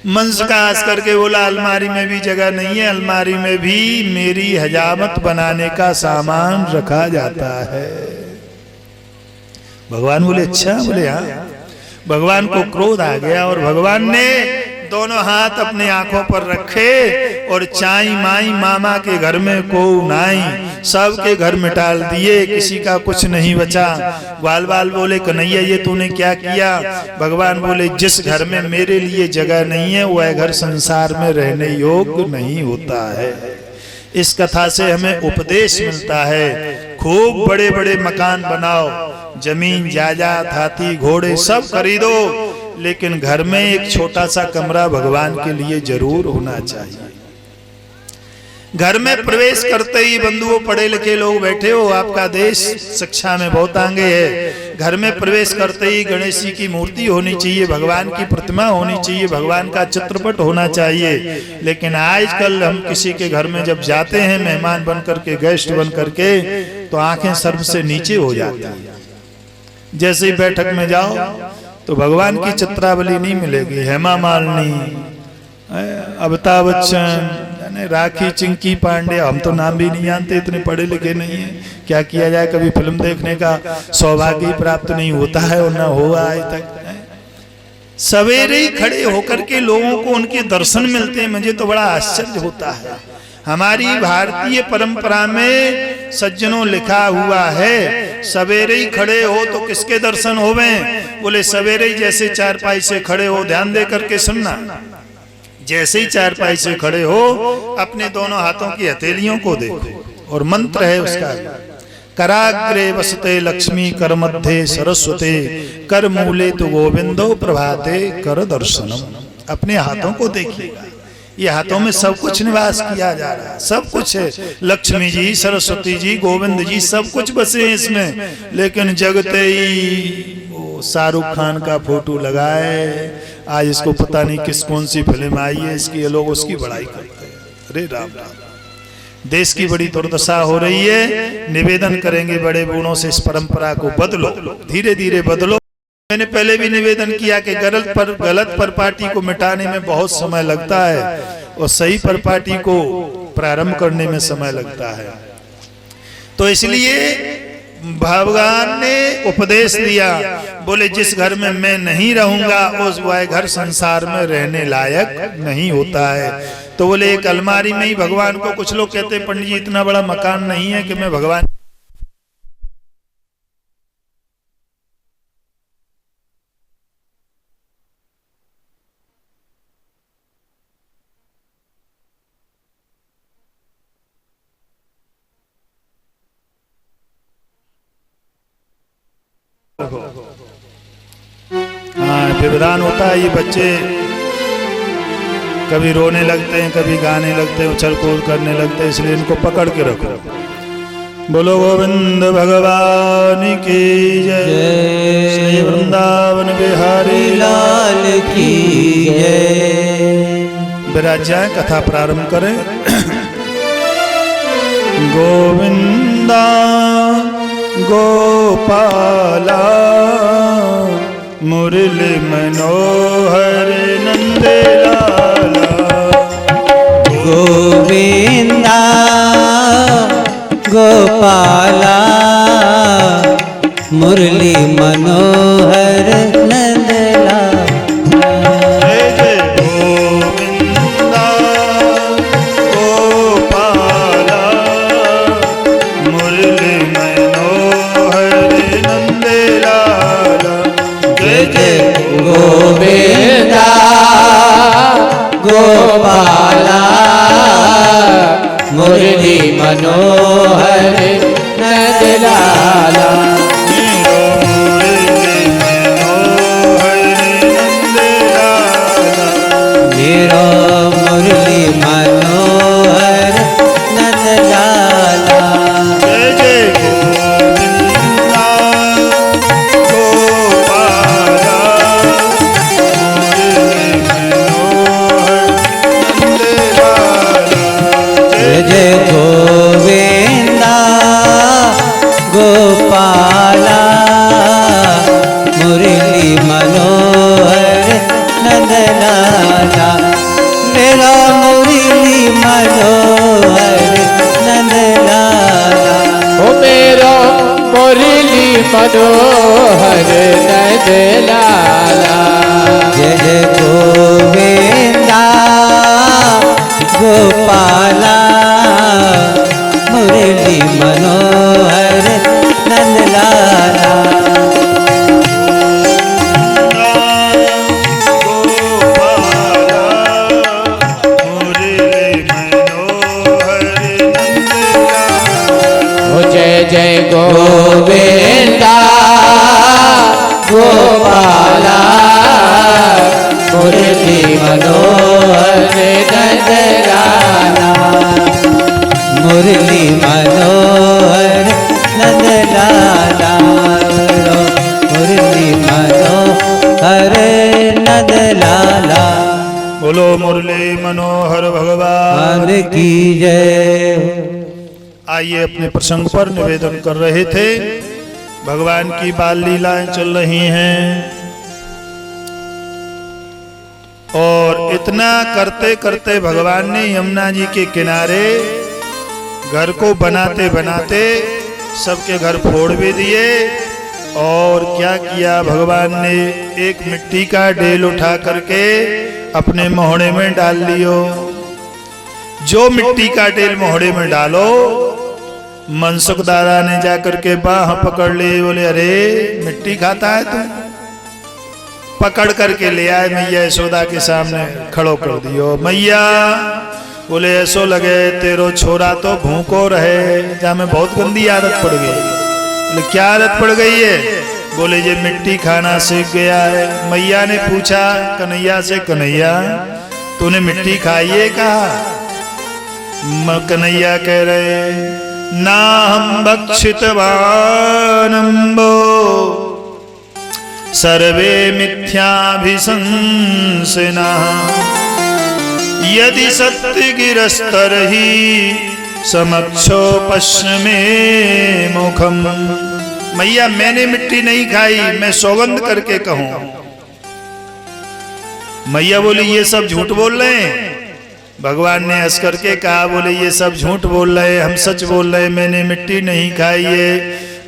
Speaker 1: मनसका हंस करके बोला अलमारी में भी जगह नहीं है, अलमारी में भी मेरी हजामत बनाने का सामान रखा जाता है। भगवान बोले अच्छा? बोले हाँ। भगवान को क्रोध आ गया और भगवान ने दोनों हाथ अपने आंखों पर रखे और चाई माई मामा के घर में को नाई, सबके घर मिटाल दिए, किसी का कुछ नहीं बचा। ग्वाल वाल बोले कन्हैया ये तूने क्या किया? भगवान बोले जिस घर में मेरे लिए जगह नहीं है वह घर संसार में रहने योग्य नहीं होता है। इस कथा से हमें उपदेश मिलता है, खूब बड़े बड़े मकान बनाओ, जमीन जायदाद हाथी घोड़े सब खरीदो, लेकिन घर में एक छोटा सा कमरा भगवान के लिए जरूर होना चाहिए। घर में प्रवेश करते ही बंधुओं पढ़े लिखे लोग बैठे हो, आपका देश शिक्षा में बहुत आगे है। घर में प्रवेश करते ही गणेश जी की मूर्ति होनी चाहिए, भगवान की प्रतिमा होनी चाहिए, भगवान का चित्रपट होना चाहिए। लेकिन आजकल हम किसी के घर में जब जाते हैं मेहमान बन करके, गेस्ट बन करके, तो आंखें सर्व से नीचे हो जाती है। जैसे ही बैठक में जाओ तो भगवान की चित्रावली नहीं मिलेगी। हेमा मालिनी, अमिताभ बच्चन, राखी, चिंकी पांडे, हम तो नाम भी नहीं जानते, इतने पढ़े लिखे नहीं है। क्या किया जाए, कभी फिल्म देखने का सौभाग्य प्राप्त नहीं होता है और न हुआ आज तक। सवेरे ही खड़े होकर के लोगों को उनके दर्शन मिलते हैं, मुझे तो बड़ा आश्चर्य होता है। हमारी भारतीय परंपरा में सज्जनों लिखा हुआ है, सवेरे ही खड़े हो तो किसके दर्शन होवे? बोले सवेरे ही जैसे चारपाई से खड़े हो, ध्यान दे करके सुनना, जैसे ही चारपाई से खड़े हो अपने दोनों हाथों की हथेलियों को देखो, और मंत्र है उसका, कराग्रे वसते लक्ष्मी कर मध्य सरस्वते कर मूले तो गोविंदो प्रभाते कर दर्शनम। अपने हाथों को देखिएगा, ये हाथों में सब कुछ निवास किया जा रहा है, सब कुछ है। लक्ष्मी जी, सरस्वती जी, गोविंद जी सब कुछ बसे हैं इसमें। लेकिन जगते ही वो शाहरुख खान का फोटो लगाए, आज इसको पता नहीं किस कौन सी फिल्म आई है इसकी, ये लोग उसकी बड़ाई करते हैं। अरे राम राम, देश की बड़ी दुर्दशा हो रही है। निवेदन करेंगे बड़े बूढ़ों से, इस परंपरा को बदलो, धीरे धीरे बदलो। मैंने पहले भी निवेदन किया कि गलत पर पार्टी को मिटाने में बहुत समय लगता है और सही पर पार्टी को प्रारंभ करने में समय लगता है। तो इसलिए भगवान ने उपदेश दिया, बोले जिस घर में मैं नहीं रहूंगा उस वह घर संसार में रहने लायक नहीं होता है। तो बोले एक अलमारी में ही भगवान को, कुछ लोग कहते हैं पंडित जी इतना बड़ा मकान नहीं है कि मैं भगवान व्यवधान होता है। ये बच्चे कभी रोने लगते हैं, कभी गाने लगते हैं, उछल कूद करने लगते हैं, इसलिए इनको पकड़ के रखो। बोलो गोविंद भगवान की जय, श्री वृंदावन बिहारी
Speaker 2: लाल की जय।
Speaker 1: विराज जाए, कथा प्रारंभ करें। गोविंदा गोपाला मुरली मनोहर नंद लाला।
Speaker 2: गोविंदा गोपाला मुरली मनोहर नंद लाला।
Speaker 1: जय जय गोविंदा गोपाला मुरली मनोहर नंद लाला। जय जय
Speaker 2: गोविंदा गोपाला मुरली मनोहर नंद लाला। मेरो मुरली मनोहर नंद लाला।
Speaker 1: जय जय गोविंदा गोपाला मुरली मनोहर नंद लाला।
Speaker 2: जय जय गोविंदा गोपाला मुरली मनोहर नंद लाला। मेरा मुरली मनोहर नंद लाला।
Speaker 3: ओ मेरो मुरली मनोहर नंद लाला।
Speaker 2: जय जय गोविंदा गोपाला मुरली मनोहर नंद लाला।
Speaker 1: गोपाला मुरली मनोहर नंद लाला।
Speaker 3: ओ जय जय गोविंदा गोपाला मुरली मनोहर नंद लाला।
Speaker 2: मुरली मनोहर नंद लाला। मुरली मनोहर नंद लाला।
Speaker 1: बोलो मुरली मनोहर भगवान।
Speaker 2: मान की जय।
Speaker 1: आइए, अपने प्रसंग पर निवेदन कर रहे थे। भगवान की बाल लीलाएं चल रही हैं और इतना करते करते भगवान ने यमुना जी के किनारे घर को बनाते बनाते सबके घर फोड़ भी दिए। और क्या किया भगवान ने, एक मिट्टी का ढेल उठा करके अपने मोहड़े में डाल लियो। जो मिट्टी का ढेल मोहड़े में डालो, मनसुख दादा ने जाकर के बाह पकड़ ली। बोले अरे मिट्टी खाता है तू? पकड़ करके ले आए, मैया यशोदा के सामने खड़ो कर दियो। मैया बोले ऐसो लगे तेरो छोरा तो भूखो रहे, जहाँ में बहुत गंदी आदत पड़ गई। बोले क्या आदत पड़ गई है? बोले ये मिट्टी खाना सीख गया है। मैया ने पूछा कन्हैया से, कन्हैया तूने मिट्टी खाई है? कहा कन्हैया कह रहे ना हम भक्षितवानम्बो सर्वे मिथ्याभिशंसिनः यदि सत्य गिरस्तरहि समक्षो पश्चिमे मुखम। मैया मैंने मिट्टी नहीं खाई, मैं सौगंध करके कहूं। मैया बोली ये सब झूठ बोल रहे हैं। भगवान ने हंस करके कहा, बोले ये सब झूठ बोल रहे हैं, हम सच बोल रहे हैं, मैंने मिट्टी नहीं खाई है।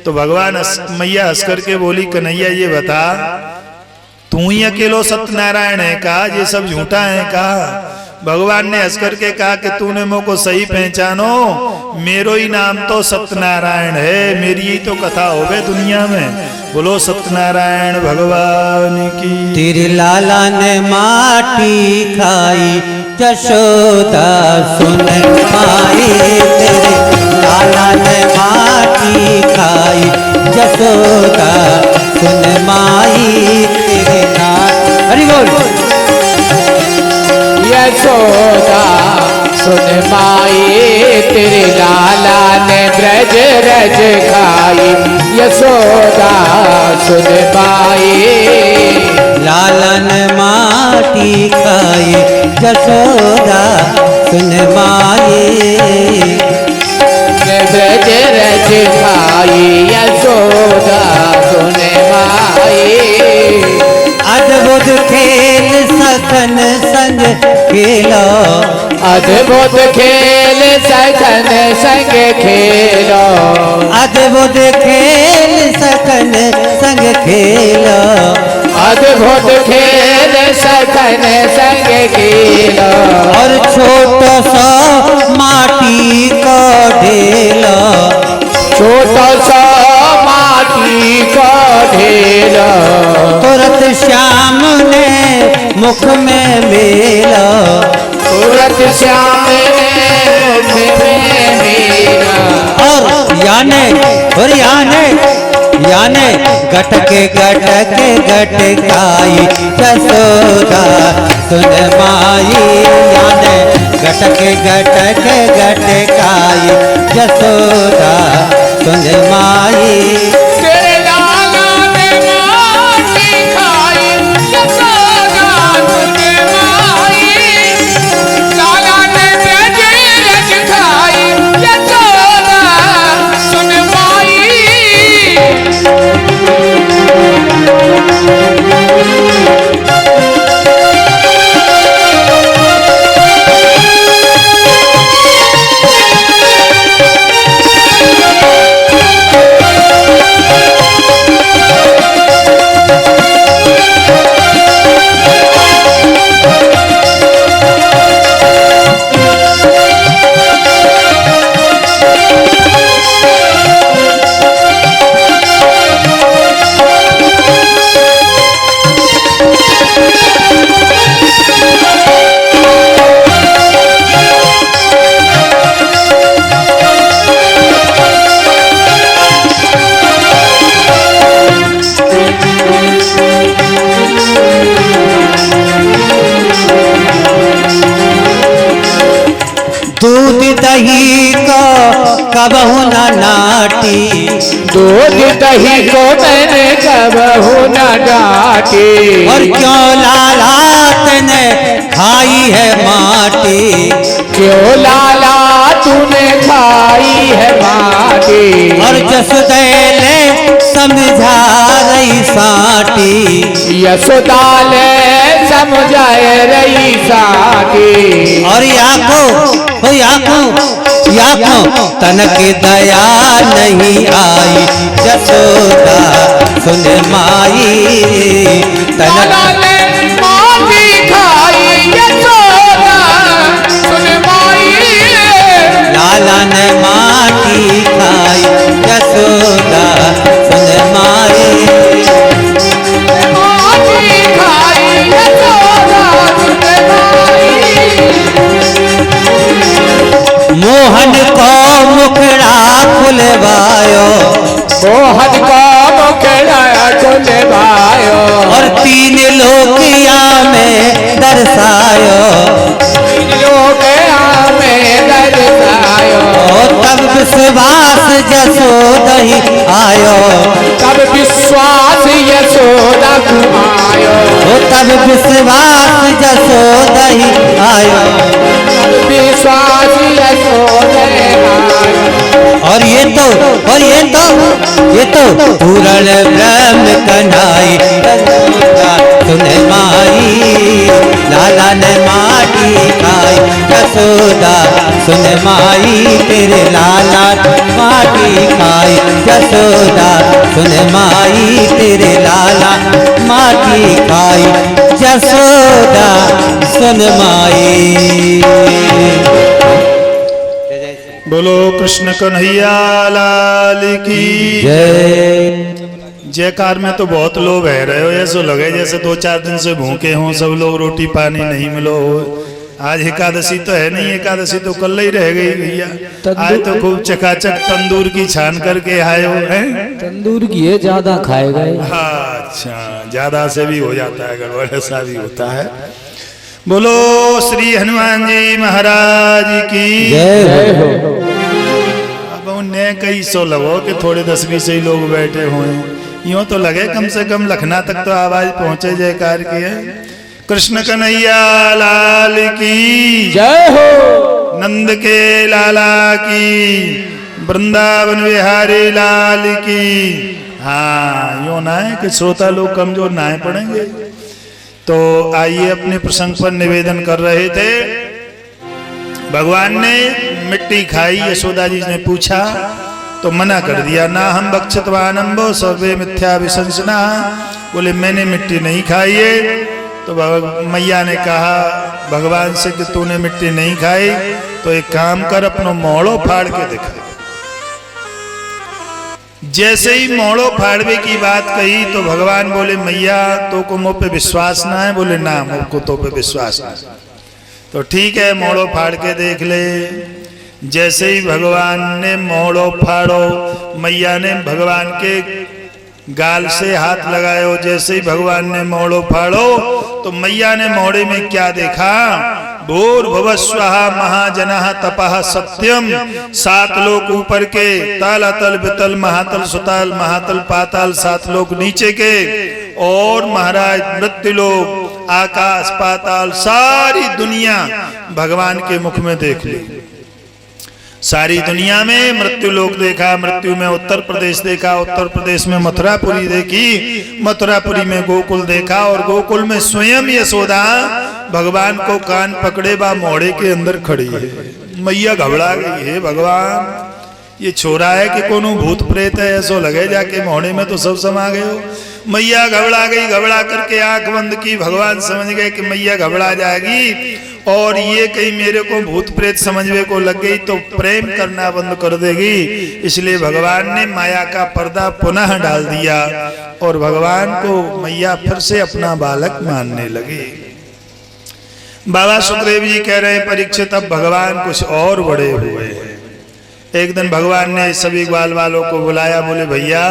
Speaker 1: तो भगवान मैया हंस करके बोली कन्हैया ये बता, तू ही अकेलो सत्यनारायण है कहा, ये सब झूठा है कहा? भगवान ने हंस करके कहा कि तूने मुझको सही पहचानो, मेरो ही नाम तो सत्यनारायण है, मेरी ही तो कथा होवे दुनिया में। बोलो सत्यनारायण भगवान की।
Speaker 2: तेरे लाला ने माटी खाई, यशोदा सुन माई। तेरे लाला ने माटी खाई, यशोदा सुन माई। तेरे नाथ हरि बोल।
Speaker 3: यशोदा सुन माई तेरे लाला ने ब्रज रज खाई। यशोदा सुन माई
Speaker 2: लालन माटी खाई यशोदा सुन माई।
Speaker 3: ब्रज रज खाई यशोदा सुन माई।
Speaker 2: अद्भुत खेल सखन संग खेलो।
Speaker 3: अद्भुत खेल सखन संग खेलो।
Speaker 2: अद्भुत खेल सखन संग खेलो।
Speaker 3: अद्भुत खेल सखन संग खेलो।
Speaker 2: और छोटो सा माटी को ढेलो।
Speaker 3: छोटा सा माटी का ढेला।
Speaker 2: तुरंत श्याम ने मुख में मेला।
Speaker 3: तुरंत श्याम ने मुख में मेला।
Speaker 2: और याने गटके गटकाई यशोदा सुन माई। याने गटके गटकाई यशोदा सुन माई।
Speaker 3: तेरे लाला ने माटी खाई यशोदा सुन माई। लाला ने ब्रज रज खाई यशोदा सुन माई।
Speaker 2: दूध दही को कबहू न नाटी।
Speaker 3: दूध दही को मैंने कबहू न डांटी।
Speaker 2: और क्यों लाला तने खाई है माटी।
Speaker 3: क्यों लाला तूने खाई है माटी।
Speaker 2: और जसुदैले समझा रही साटी।
Speaker 3: यशोदा ले समझाए रही साटी।
Speaker 2: और याको तनक दया नहीं आई यशोदा सुन माई।
Speaker 3: लाला ने माटी खाई यशोदा सुन माई।
Speaker 2: लाला ने माटी खाई यशोदा सुन माई।
Speaker 3: माटी खाई यशोदा सुन माई।
Speaker 2: मोहन को मुखड़ा खुलवायो।
Speaker 3: मोहन को मुखड़ा खुलवायो।
Speaker 2: और तीन लोकिया में दर्शायो।
Speaker 3: लोकिया में दर्शायो।
Speaker 2: तब विश्वास जसोदही आयो।
Speaker 3: तब विश्वास यशोदा घुमायो।
Speaker 2: तब विश्वास जसोदही आयो।
Speaker 3: तब विश्वास यशोदा आयो।
Speaker 2: और ये तो पूरण ब्रह्म कन्हाई यशोदा सुन माई। लाला ने माटी खाई यशोदा सुन माई। तेरे लाला माटी खाई यशोदा सुन माई। तेरे लाला माटी खाई यशोदा सुन माई।
Speaker 1: बोलो कृष्ण कन्हैया लाल की
Speaker 2: जय।
Speaker 1: जयकार में तो बहुत लोग है रहे हो, ऐसा लगे जैसे 2-4 दिन से भूखे हों सब लोग, रोटी पानी नहीं मिलो। आज एकादशी तो है नहीं, एकादशी तो कल ही रह गई भैया। आज तो खूब चकाचक तंदूर की छान करके आए हो हैं।
Speaker 3: तंदूर की है ज्यादा खाए गए।
Speaker 1: अच्छा ज्यादा से भी हो जाता है गड़बड़, ऐसा भी होता है। बोलो श्री हनुमान जी महाराज की
Speaker 2: जय हो।
Speaker 1: अब उन्हें कई सौ लगो कि थोड़े 10-20 ही लोग बैठे हुए, यूं तो लगे कम से कम लखना तक तो आवाज पहुंचे जयकार की है। कृष्ण कन्हैया लाल की
Speaker 3: जय हो।
Speaker 1: नंद के लाला की, वृंदावन विहारी लाल की। हाँ यूं ना है कि श्रोता लोग कमजोर ना पड़ेंगे। तो आइए अपने प्रसंग पर निवेदन कर रहे थे। भगवान ने मिट्टी खाई, यशोदा जी ने पूछा तो मना कर दिया, ना हम बक्षितवानंबो सर्वे मिथ्या विशंसना। बोले मैंने मिट्टी नहीं खाई है। तो मैया ने कहा भगवान से कि तूने मिट्टी नहीं खाई तो एक काम कर, अपना मोड़ो फाड़ के दिखा। जैसे ही मोड़ो फाड़वे की बात कही तो भगवान बोले मैया तो को मुझ पे विश्वास ना है? बोले ना मुझको तो पे विश्वास ना। तो ठीक है मोड़ो फाड़ के देख ले। जैसे ही भगवान ने मोड़ो फाड़ो, मैया ने भगवान के गाल से हाथ लगायो। जैसे ही भगवान ने मोड़ो फाड़ो तो मैया ने मोड़े में क्या देखा? भूर्भुवस्वः महाजनः तपः सत्यम। 7 लोक ऊपर के, तल अतल वितल महातल सुतल महातल पाताल, 7 लोक नीचे के, और महाराज मृत्यु लोक आकाश पाताल, सारी दुनिया भगवान के मुख में देख ली। सारी दुनिया में मृत्यु लोक देखा, मृत्यु में उत्तर प्रदेश देखा, उत्तर प्रदेश में मथुरापुरी देखी, मथुरापुरी में गोकुल देखा, और गोकुल में स्वयं यशोदा भगवान को कान पकड़े बा मोड़े के अंदर खड़ी है। मैया घबरा गई है, भगवान ये छोरा है कि कोनो भूत प्रेत है, ऐसो लगे जाके मोड़े में तो सब समा गए हो। मैया घबरा गई, घबरा करके आंख बंद की। भगवान समझ गए कि मैया घबरा जाएगी और ये कहीं मेरे को भूत प्रेत समझने को लग गई तो प्रेम करना बंद कर देगी। इसलिए भगवान ने माया का पर्दा पुनः डाल दिया और भगवान को मैया फिर से अपना बालक मानने लगे। बाबा सुखदेव जी कह रहे हैं परीक्षित अब भगवान कुछ और बड़े हुए हैं। एक दिन भगवान ने सभी ग्वाल वालों को बुलाया, बोले भैया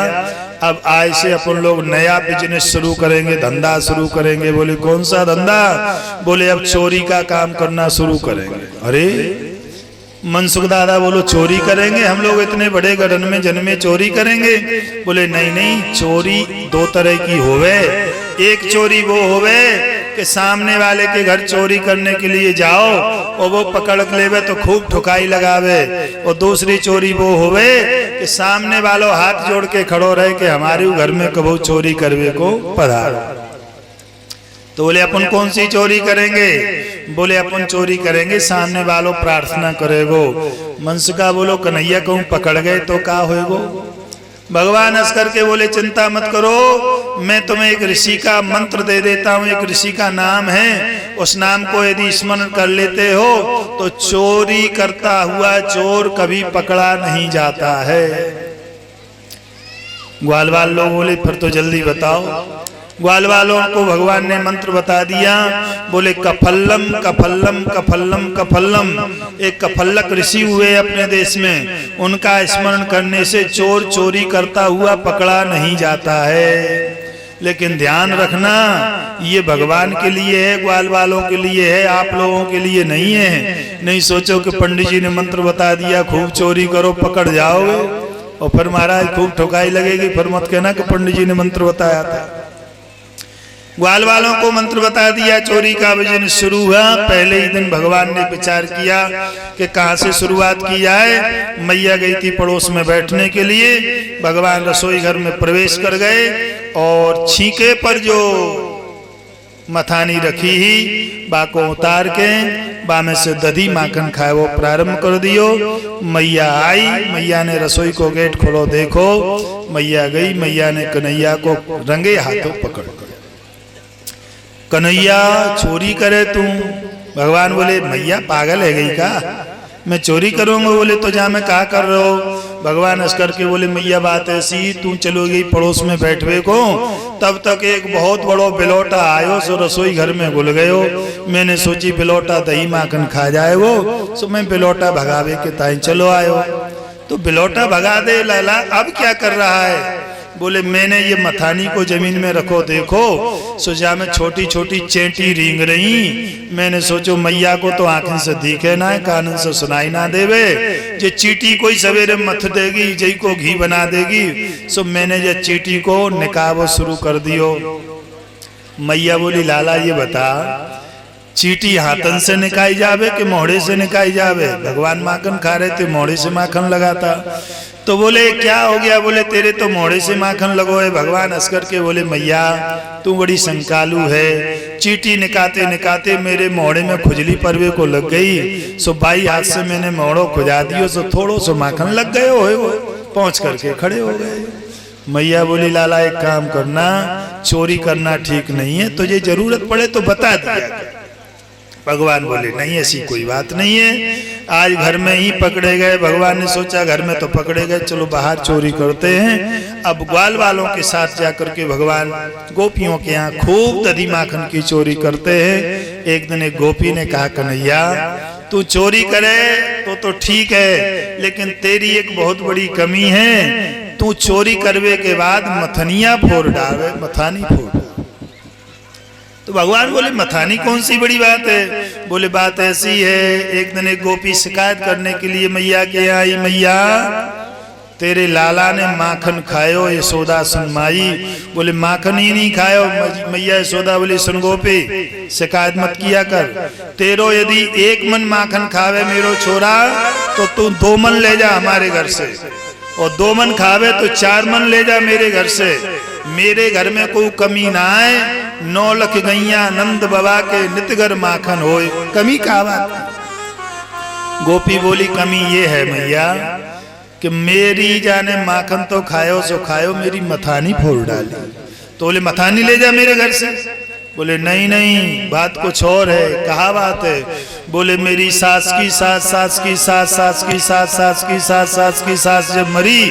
Speaker 1: अब आज से अपन लोग नया बिजनेस शुरू करेंगे, धंधा शुरू करेंगे। बोले कौन सा धंधा? बोले अब चोरी का काम करना शुरू करेंगे। अरे मनसुख दादा बोलो चोरी करेंगे? हम लोग इतने बड़े गढ़ में जन्मे चोरी करेंगे? बोले नहीं नहीं, चोरी 2 तरह की होवे। एक चोरी वो होवे कि सामने वाले के घर चोरी करने के लिए जाओ और वो पकड़ लेवे तो खूब ठुकाई लगावे, और दूसरी चोरी वो होवे कि सामने वालों हाथ जोड़ के खड़ो रहे कि हमारे घर में कबो चोरी करवे को पधारो। तो बोले अपन कौन सी चोरी करेंगे? बोले अपन चोरी करेंगे सामने वालों प्रार्थना करेगो। मनसुखा बोलो कन्हैया कहूँ पकड़ गए तो का होएगो? भगवान हंस करके बोले चिंता मत करो, मैं तुम्हें एक ऋषि का मंत्र दे देता हूँ। एक ऋषि का नाम है, उस नाम को यदि स्मरण कर लेते हो तो चोरी करता हुआ चोर कभी पकड़ा नहीं जाता है। ग्वाल वाल लोग बोले फिर तो जल्दी बताओ। ग्वाल वालों को भगवान ने मंत्र बता दिया। बोले कफल्लम कफल्लम कफल्लम कफल्लम। एक कफल्लक ऋषि हुए अपने देश में, उनका स्मरण करने से चोर चोरी करता हुआ पकड़ा नहीं जाता है। लेकिन ध्यान रखना ये भगवान के लिए है, ग्वाल वालों के लिए है, आप लोगों के लिए नहीं है। नहीं सोचो कि पंडित जी ने मंत्र बता दिया खूब चोरी करो पकड़ जाओगे और फिर महाराज खूब ठुकाई लगेगी। फिर मत कहना कि पंडित जी ने मंत्र बताया था। ग्वाल वालों को मंत्र बता दिया, चोरी का बिजनेस शुरू हुआ। पहले ही दिन भगवान ने विचार किया कि कहाँ से शुरुआत की जाए। मैया गई थी पड़ोस में बैठने के लिए। भगवान रसोई घर में प्रवेश कर गए और छींके पर जो मथानी रखी ही बा को उतार के बा में से दधी माखन खाए वो प्रारंभ कर दियो। मैया आई, मैया ने रसोई को गेट खोलो, देखो मैया गई। मैया ने कन्हैया को रंगे हाथों पकड़ कर, कन्हैया चोरी करे तू? भगवान बोले मैया पागल है गई का, मैं चोरी करूंगा? बोले तो जा मैं कहा कर रहे हो? भगवान हंस करके बोले मैया बात ऐसी, तू चलो गई पड़ोस में बैठवे को, तब तक एक बहुत बड़ो बिलोटा आयो सो रसोई घर में घुल गयो। मैंने सोची बिलोटा दही माखन खा जाए वो, सो मैं बिलोटा भगावे के ताई चलो आयो। तो बिलोटा भगा दे लाला, अब क्या कर रहा है? बोले मैंने ये मथानी को जमीन में रखो देखो, सोचा में छोटी छोटी चेंटी रींग रही। मैंने सोचो मैया को तो आंखें से दिखे ना है, कानन से सुनाई ना देवे, जे चीटी कोई सवेरे मथ देगी, जई को घी बना देगी। सो मैंने ये चीटी को निकाबो शुरू कर दियो। मैया बोली लाला ये बता, चीटी हाथन से निकाई जावे कि मोहड़े से निकाई जावे? भगवान माखन खा रहे थे, मोहड़े से माखन लगाता। तो बोले क्या हो गया? बोले तेरे तो मोहड़े से माखन लगो है। भगवान हंस करके बोले मैया तू बड़ी संकालू है, चीटी निकाते निकाते मेरे मोहड़े में खुजली परवे को लग गई। सो बाई हाथ से मैंने मोहड़ो खुजा दियो, सो थोड़ो सो माखन लग गए हो, पहुंच करके खड़े हो गए। मैया बोली लाला एक काम करना, चोरी करना ठीक नहीं है, तुझे जरूरत पड़े तो बता दिया। भगवान बोले नहीं ऐसी कोई बात नहीं है, आज घर में ही पकड़े गए। भगवान ने सोचा घर में तो पकड़े गए, चलो बाहर चोरी करते हैं। अब ग्वाल वालों के साथ जाकर के भगवान गोपियों के यहाँ खूब दधी माखन की चोरी करते हैं। एक दिन एक गोपी ने कहा कन्हैया तू चोरी करे तो ठीक है, लेकिन तेरी एक बहुत बड़ी कमी है, तू चोरी करवे के बाद मथनिया फोड़ डाले, मथानी फोड़। तो भगवान बोले मथानी कौन सी बड़ी बात है? बोले बात ऐसी है, एक दिन एक गोपी शिकायत करने के लिए मैया के आई, मैया तेरे लाला ने माखन खायो। यशोदा सुन माई। बोले माखन ही नहीं खायो। मैया यशोदा बोली सुन गोपी शिकायत मत किया कर, तेरो यदि एक मन माखन खावे मेरो छोरा तो तू 2 मन ले जा हमारे घर से, और 2 मन खावे तो 4 मन ले जा मेरे घर से। मेरे घर में कोई कमी ना आए, 9 लख गैया नंद बाबा के नितगर माखन होए, कमी का बात? गोपी बोली कमी ये है मैया कि मेरी जाने माखन तो खायो सो खायो, मेरी मथानी फोड़ डाली। तो बोले मथानी ले जा मेरे घर से। बोले नहीं नहीं बात कुछ और है। कहा बात है? बोले मेरी सास की सास, सास की सास, सास की सास, सास की सास, सास की सास जब मरी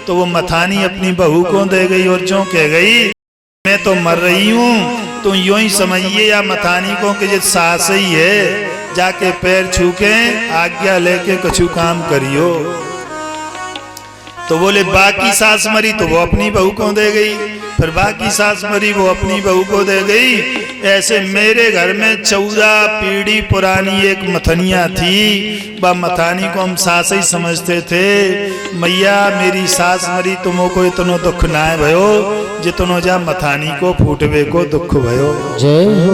Speaker 1: तो वो मथानी अपनी बहू को दे गई और जो कह गई मैं तो मर रही हूँ, तुम यूं ही समझिए या मथानी को कि सास ही है, जाके पैर छू के आज्ञा लेके कछु काम करियो। तो बोले बाकी सास मरी तो वो अपनी बहू को दे गई, फिर बाकी सास मरी वो अपनी बहू को दे गई। ऐसे मेरे घर में 14 पीढ़ी पुरानी एक मथनिया थी, वह मथानी को हम सास ही समझते थे। मैया मेरी सास मरी तुमको इतनो दुख ना भयो जितनो जा मथानी को फूटवे को दुख भयो।
Speaker 2: जय हो।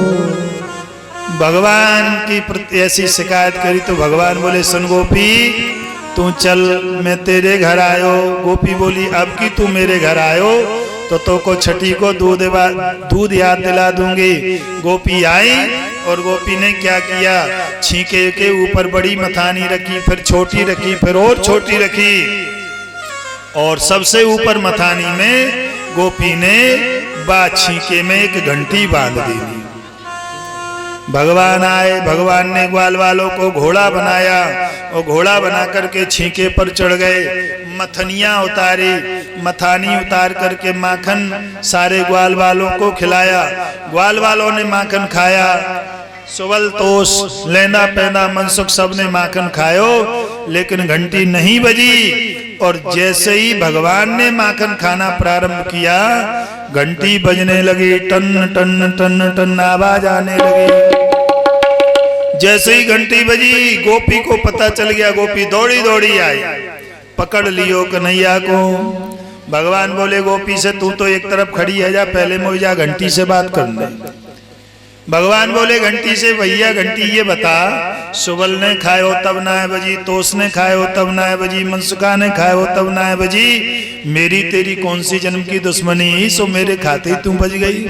Speaker 1: भगवान की ऐसी शिकायत करी तो भगवान बोले सुन गोपी तू चल मैं तेरे घर आयो। गोपी बोली अब की तू मेरे घर आयो तो को छठी को दूध याद दिला दूंगी। गोपी आई और गोपी ने क्या किया, छींके के ऊपर बड़ी मथानी रखी, फिर छोटी रखी, फिर और छोटी रखी, और सबसे ऊपर मथानी में गोपी ने छींके में एक घंटी बांध दी। भगवान आए, भगवान ने ग्वाल वालों को घोड़ा बनाया और घोड़ा बना करके छींके पर चढ़ गए, मथनियां उतारी, मथानी उतार करके माखन सारे ग्वाल वालों को खिलाया। ग्वाल वालों ने माखन खाया, सुबल तोष लेना पैना मनसुख सबने माखन खायो, लेकिन घंटी नहीं बजी। और जैसे ही भगवान ने माखन खाना प्रारंभ किया घंटी बजने लगी, टन टन टन टन आवाज आने लगी। जैसे ही घंटी बजी गोपी को पता चल गया, गोपी दौड़ी दौड़ी आई, पकड़ लियो कन्हैया को। भगवान बोले गोपी से तू तो एक तरफ खड़ी है, जा पहले मुझे जा घंटी से बात करने। भगवान बोले घंटी से भैया घंटी ये बता, सुबल ने खाए हो तब ना है बजी, तोस ने खाए हो तब ना है बजी, मनसुखा ने खाए हो तब ना है बजी, मेरी तेरी कौन सी जन्म की दुश्मनी, सो मेरे खाते तू बज गई।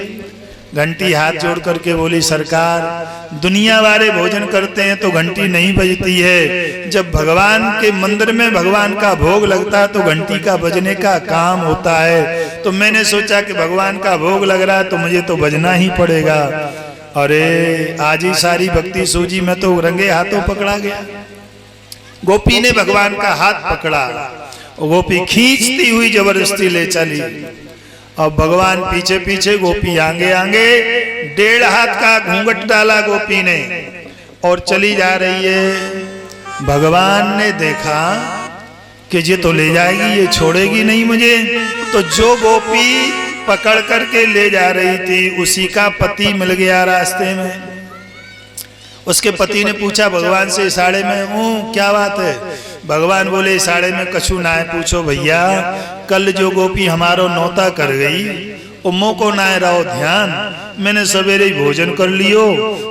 Speaker 1: घंटी हाथ जोड़ करके बोली सरकार दुनिया वाले भोजन करते हैं तो घंटी नहीं बजती है, जब भगवान के मंदिर में भगवान का भोग लगता है तो घंटी का बजने का काम होता है। तो मैंने सोचा कि भगवान का भोग लग रहा है तो मुझे तो बजना ही पड़ेगा। अरे आज ही सारी भक्ति सूजी में तो रंगे हाथों पकड़ा गया। गोपी ने भगवान का हाथ पकड़ा, गोपी खींचती हुई जबरदस्ती ले चली, और भगवान पीछे पीछे, गोपी आगे आगे। 1.5 हाथ का घूंघट डाला गोपी ने और चली जा रही है। भगवान ने देखा कि ये तो ले जाएगी, ये छोड़ेगी नहीं मुझे। तो जो गोपी पकड़ करके ले जा रही थी उसी का पति मिल गया रास्ते में। उसके पति ने पूछा भगवान से, साड़े में हूँ, क्या बात है? भगवान बोले, साड़े में कछु ना है, पूछो भैया। कल जो गोपी हमारो नौता कर गई उम्मो को ना रहो ध्यान, मैंने सवेरे ही भोजन कर लियो,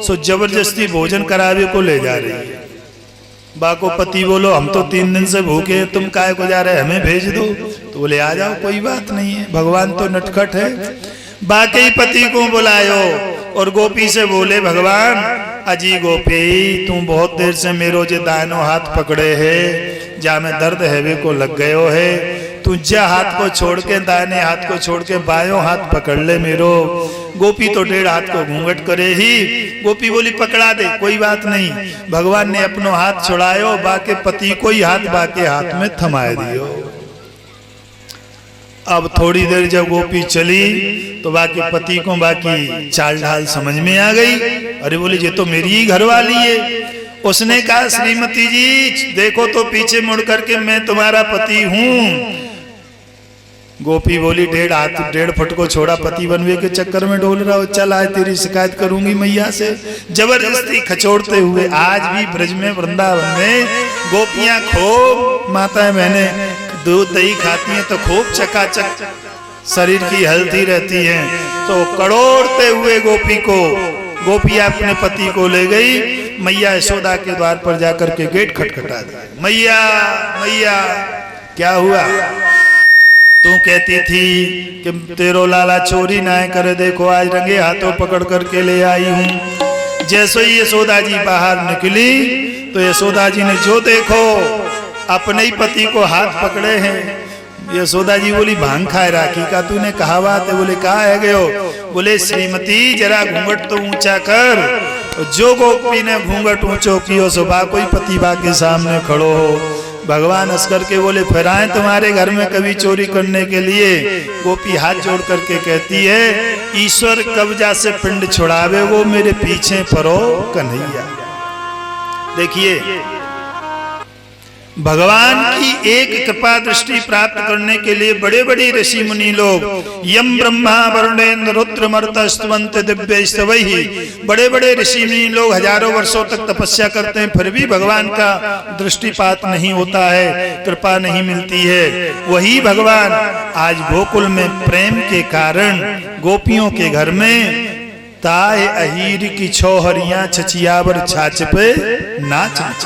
Speaker 1: सो जबरदस्ती भोजन करावे को ले जा रही है। बाको पति बोलो, हम तो 3 दिन से भूखे, तुम काहे को जा रहे, हमें भेज दो। तो बोले आ जाओ, कोई बात नहीं है, भगवान तो नटखट है। बाकी पति को बुलायो और गोपी से बोले, भगवान अजी गोपी तू बहुत देर से मेरो जे दाहिनो हाथ पकड़े है, जा में दर्द हैवे को लग गयो है, तू जा हाथ को छोड़ के, दाहिने हाथ को छोड़ के बायों हाथ पकड़ ले मेरो। गोपी तो 1.5 हाथ को घूंघट करे ही। गोपी बोली पकड़ा दे, कोई बात नहीं। भगवान ने अपनो हाथ छुड़ायो, बाके पति को ही हाथ बाके हाथ में थमाए दियो। अब थोड़ी देर जब गोपी चली तो बाकी पति को बाकी चाल ढाल समझ में आ गई। अरे बोले ये तो मेरी ही घरवाली है। उसने कहा, श्रीमती जी देखो तो पीछे मुड़ करके, मैं तुम्हारा पति हूँ। गोपी बोली, 1.5 फुट को छोड़ा पति बनवे के चक्कर में डोल रहा हो, चल आज तेरी शिकायत करूंगी मैया से। जबरदस्ती खचोड़ते हुए आज भी ब्रज में वृंदावन में गोपियां खूब, माताएं बहनें दूध दही खाती हैं तो खूब चकाचक शरीर की हेल्थी रहती हैं। तो कड़ोड़ते हुए गोपी अपने पति को ले गई। मैया यशोदा के द्वार पर जाकर के गेट खटखटा दिया। मैया मैया क्या हुआ? तू कहती थी कि तेरो लाला चोरी ना करे, देखो आज रंगे हाथों पकड़ करके ले आई हूं। जैसे ही यशोदा जी बाहर निकली तो यशोदा जी ने जो देखो अपने ही पति को हाथ पकड़े हैं। यशोदा जी बोली, भांग खाए राखी का तूने कहा बात है? बोले कहा है गयो? बोले श्रीमती जरा घूंघट तो ऊंचा कर। जो गोपी ने घूंघट ऊंचो कियो सो बा कोई पति बा के सामने खड़ो हो। भगवान हंस करके बोले, फिर आए तुम्हारे घर में कभी चोरी करने के लिए? गोपी हाथ जोड़ करके कहती है, ईश्वर कब्जा से पिंड छुड़ावे वो मेरे पीछे परो कन्हैया। देखिए भगवान की एक कृपा दृष्टि प्राप्त करने के लिए बड़े बड़े ऋषि मुनि लोग यम ब्रह्मा वरुणेन्द्र रुद्र मरुत स्तवंत दिव्य स्तवैहि, बड़े बड़े ऋषि मुनि लोग हजारों वर्षों तक तपस्या करते हैं, फिर भी भगवान का दृष्टिपात नहीं होता है, कृपा नहीं मिलती है। वही भगवान आज गोकुल में प्रेम के कारण गोपियों के घर में ताए अहीर की छोहरियां छचियावर छाछ पे नाच नाच।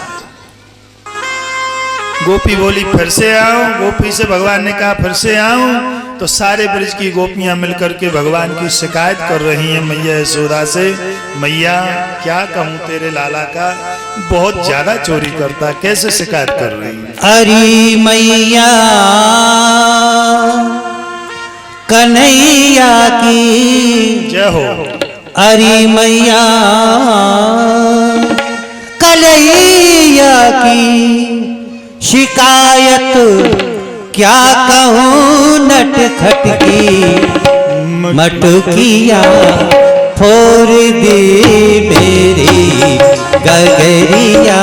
Speaker 1: गोपी बोली फिर से आऊं। गोपी से भगवान ने कहा फिर से आऊं। तो सारे ब्रज की गोपियां मिलकर के भगवान की शिकायत कर रही हैं मैया यशोदा से, मैया क्या कहूं तेरे लाला का बहुत ज्यादा चोरी करता। कैसे शिकायत कर रही है?
Speaker 2: अरे मैया कन्हैया की
Speaker 1: जय हो।
Speaker 2: अरे मैया कन्हैया की शिकायत क्या कहूँ नटखट की मटकिया फोड़ दे मेरी गगरिया,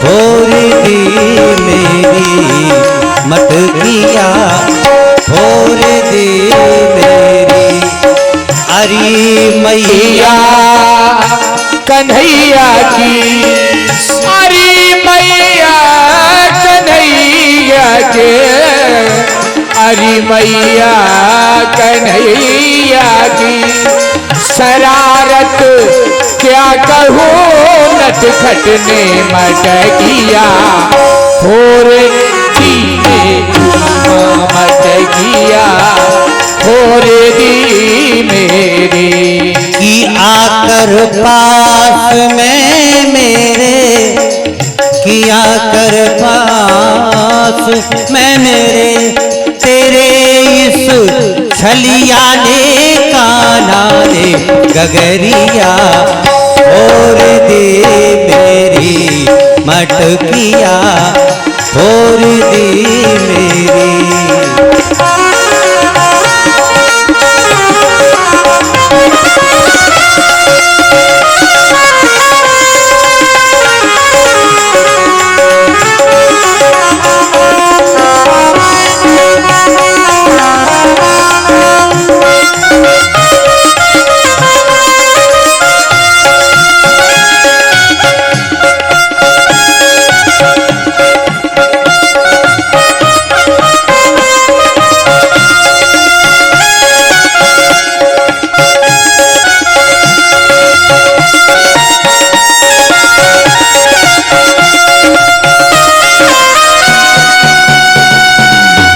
Speaker 2: फोड़ दे मेरी मटकिया, फोड़ दे मेरी। अरे मैया
Speaker 3: कन्हैया की, अरे मैया कन्हैया के, अरे मैया कन्हैया की शरारत क्या कहूँ नटखट ने मटकिया फोड़ दी मटकिया, फोड़ दी मेरी।
Speaker 2: कि आकर पास में मेरे, कि आकर पास में मेरे, तेरे इस छलिया ने काना ने गगरिया फोड़ दे मेरी मटकिया, फोड़ दे मेरी।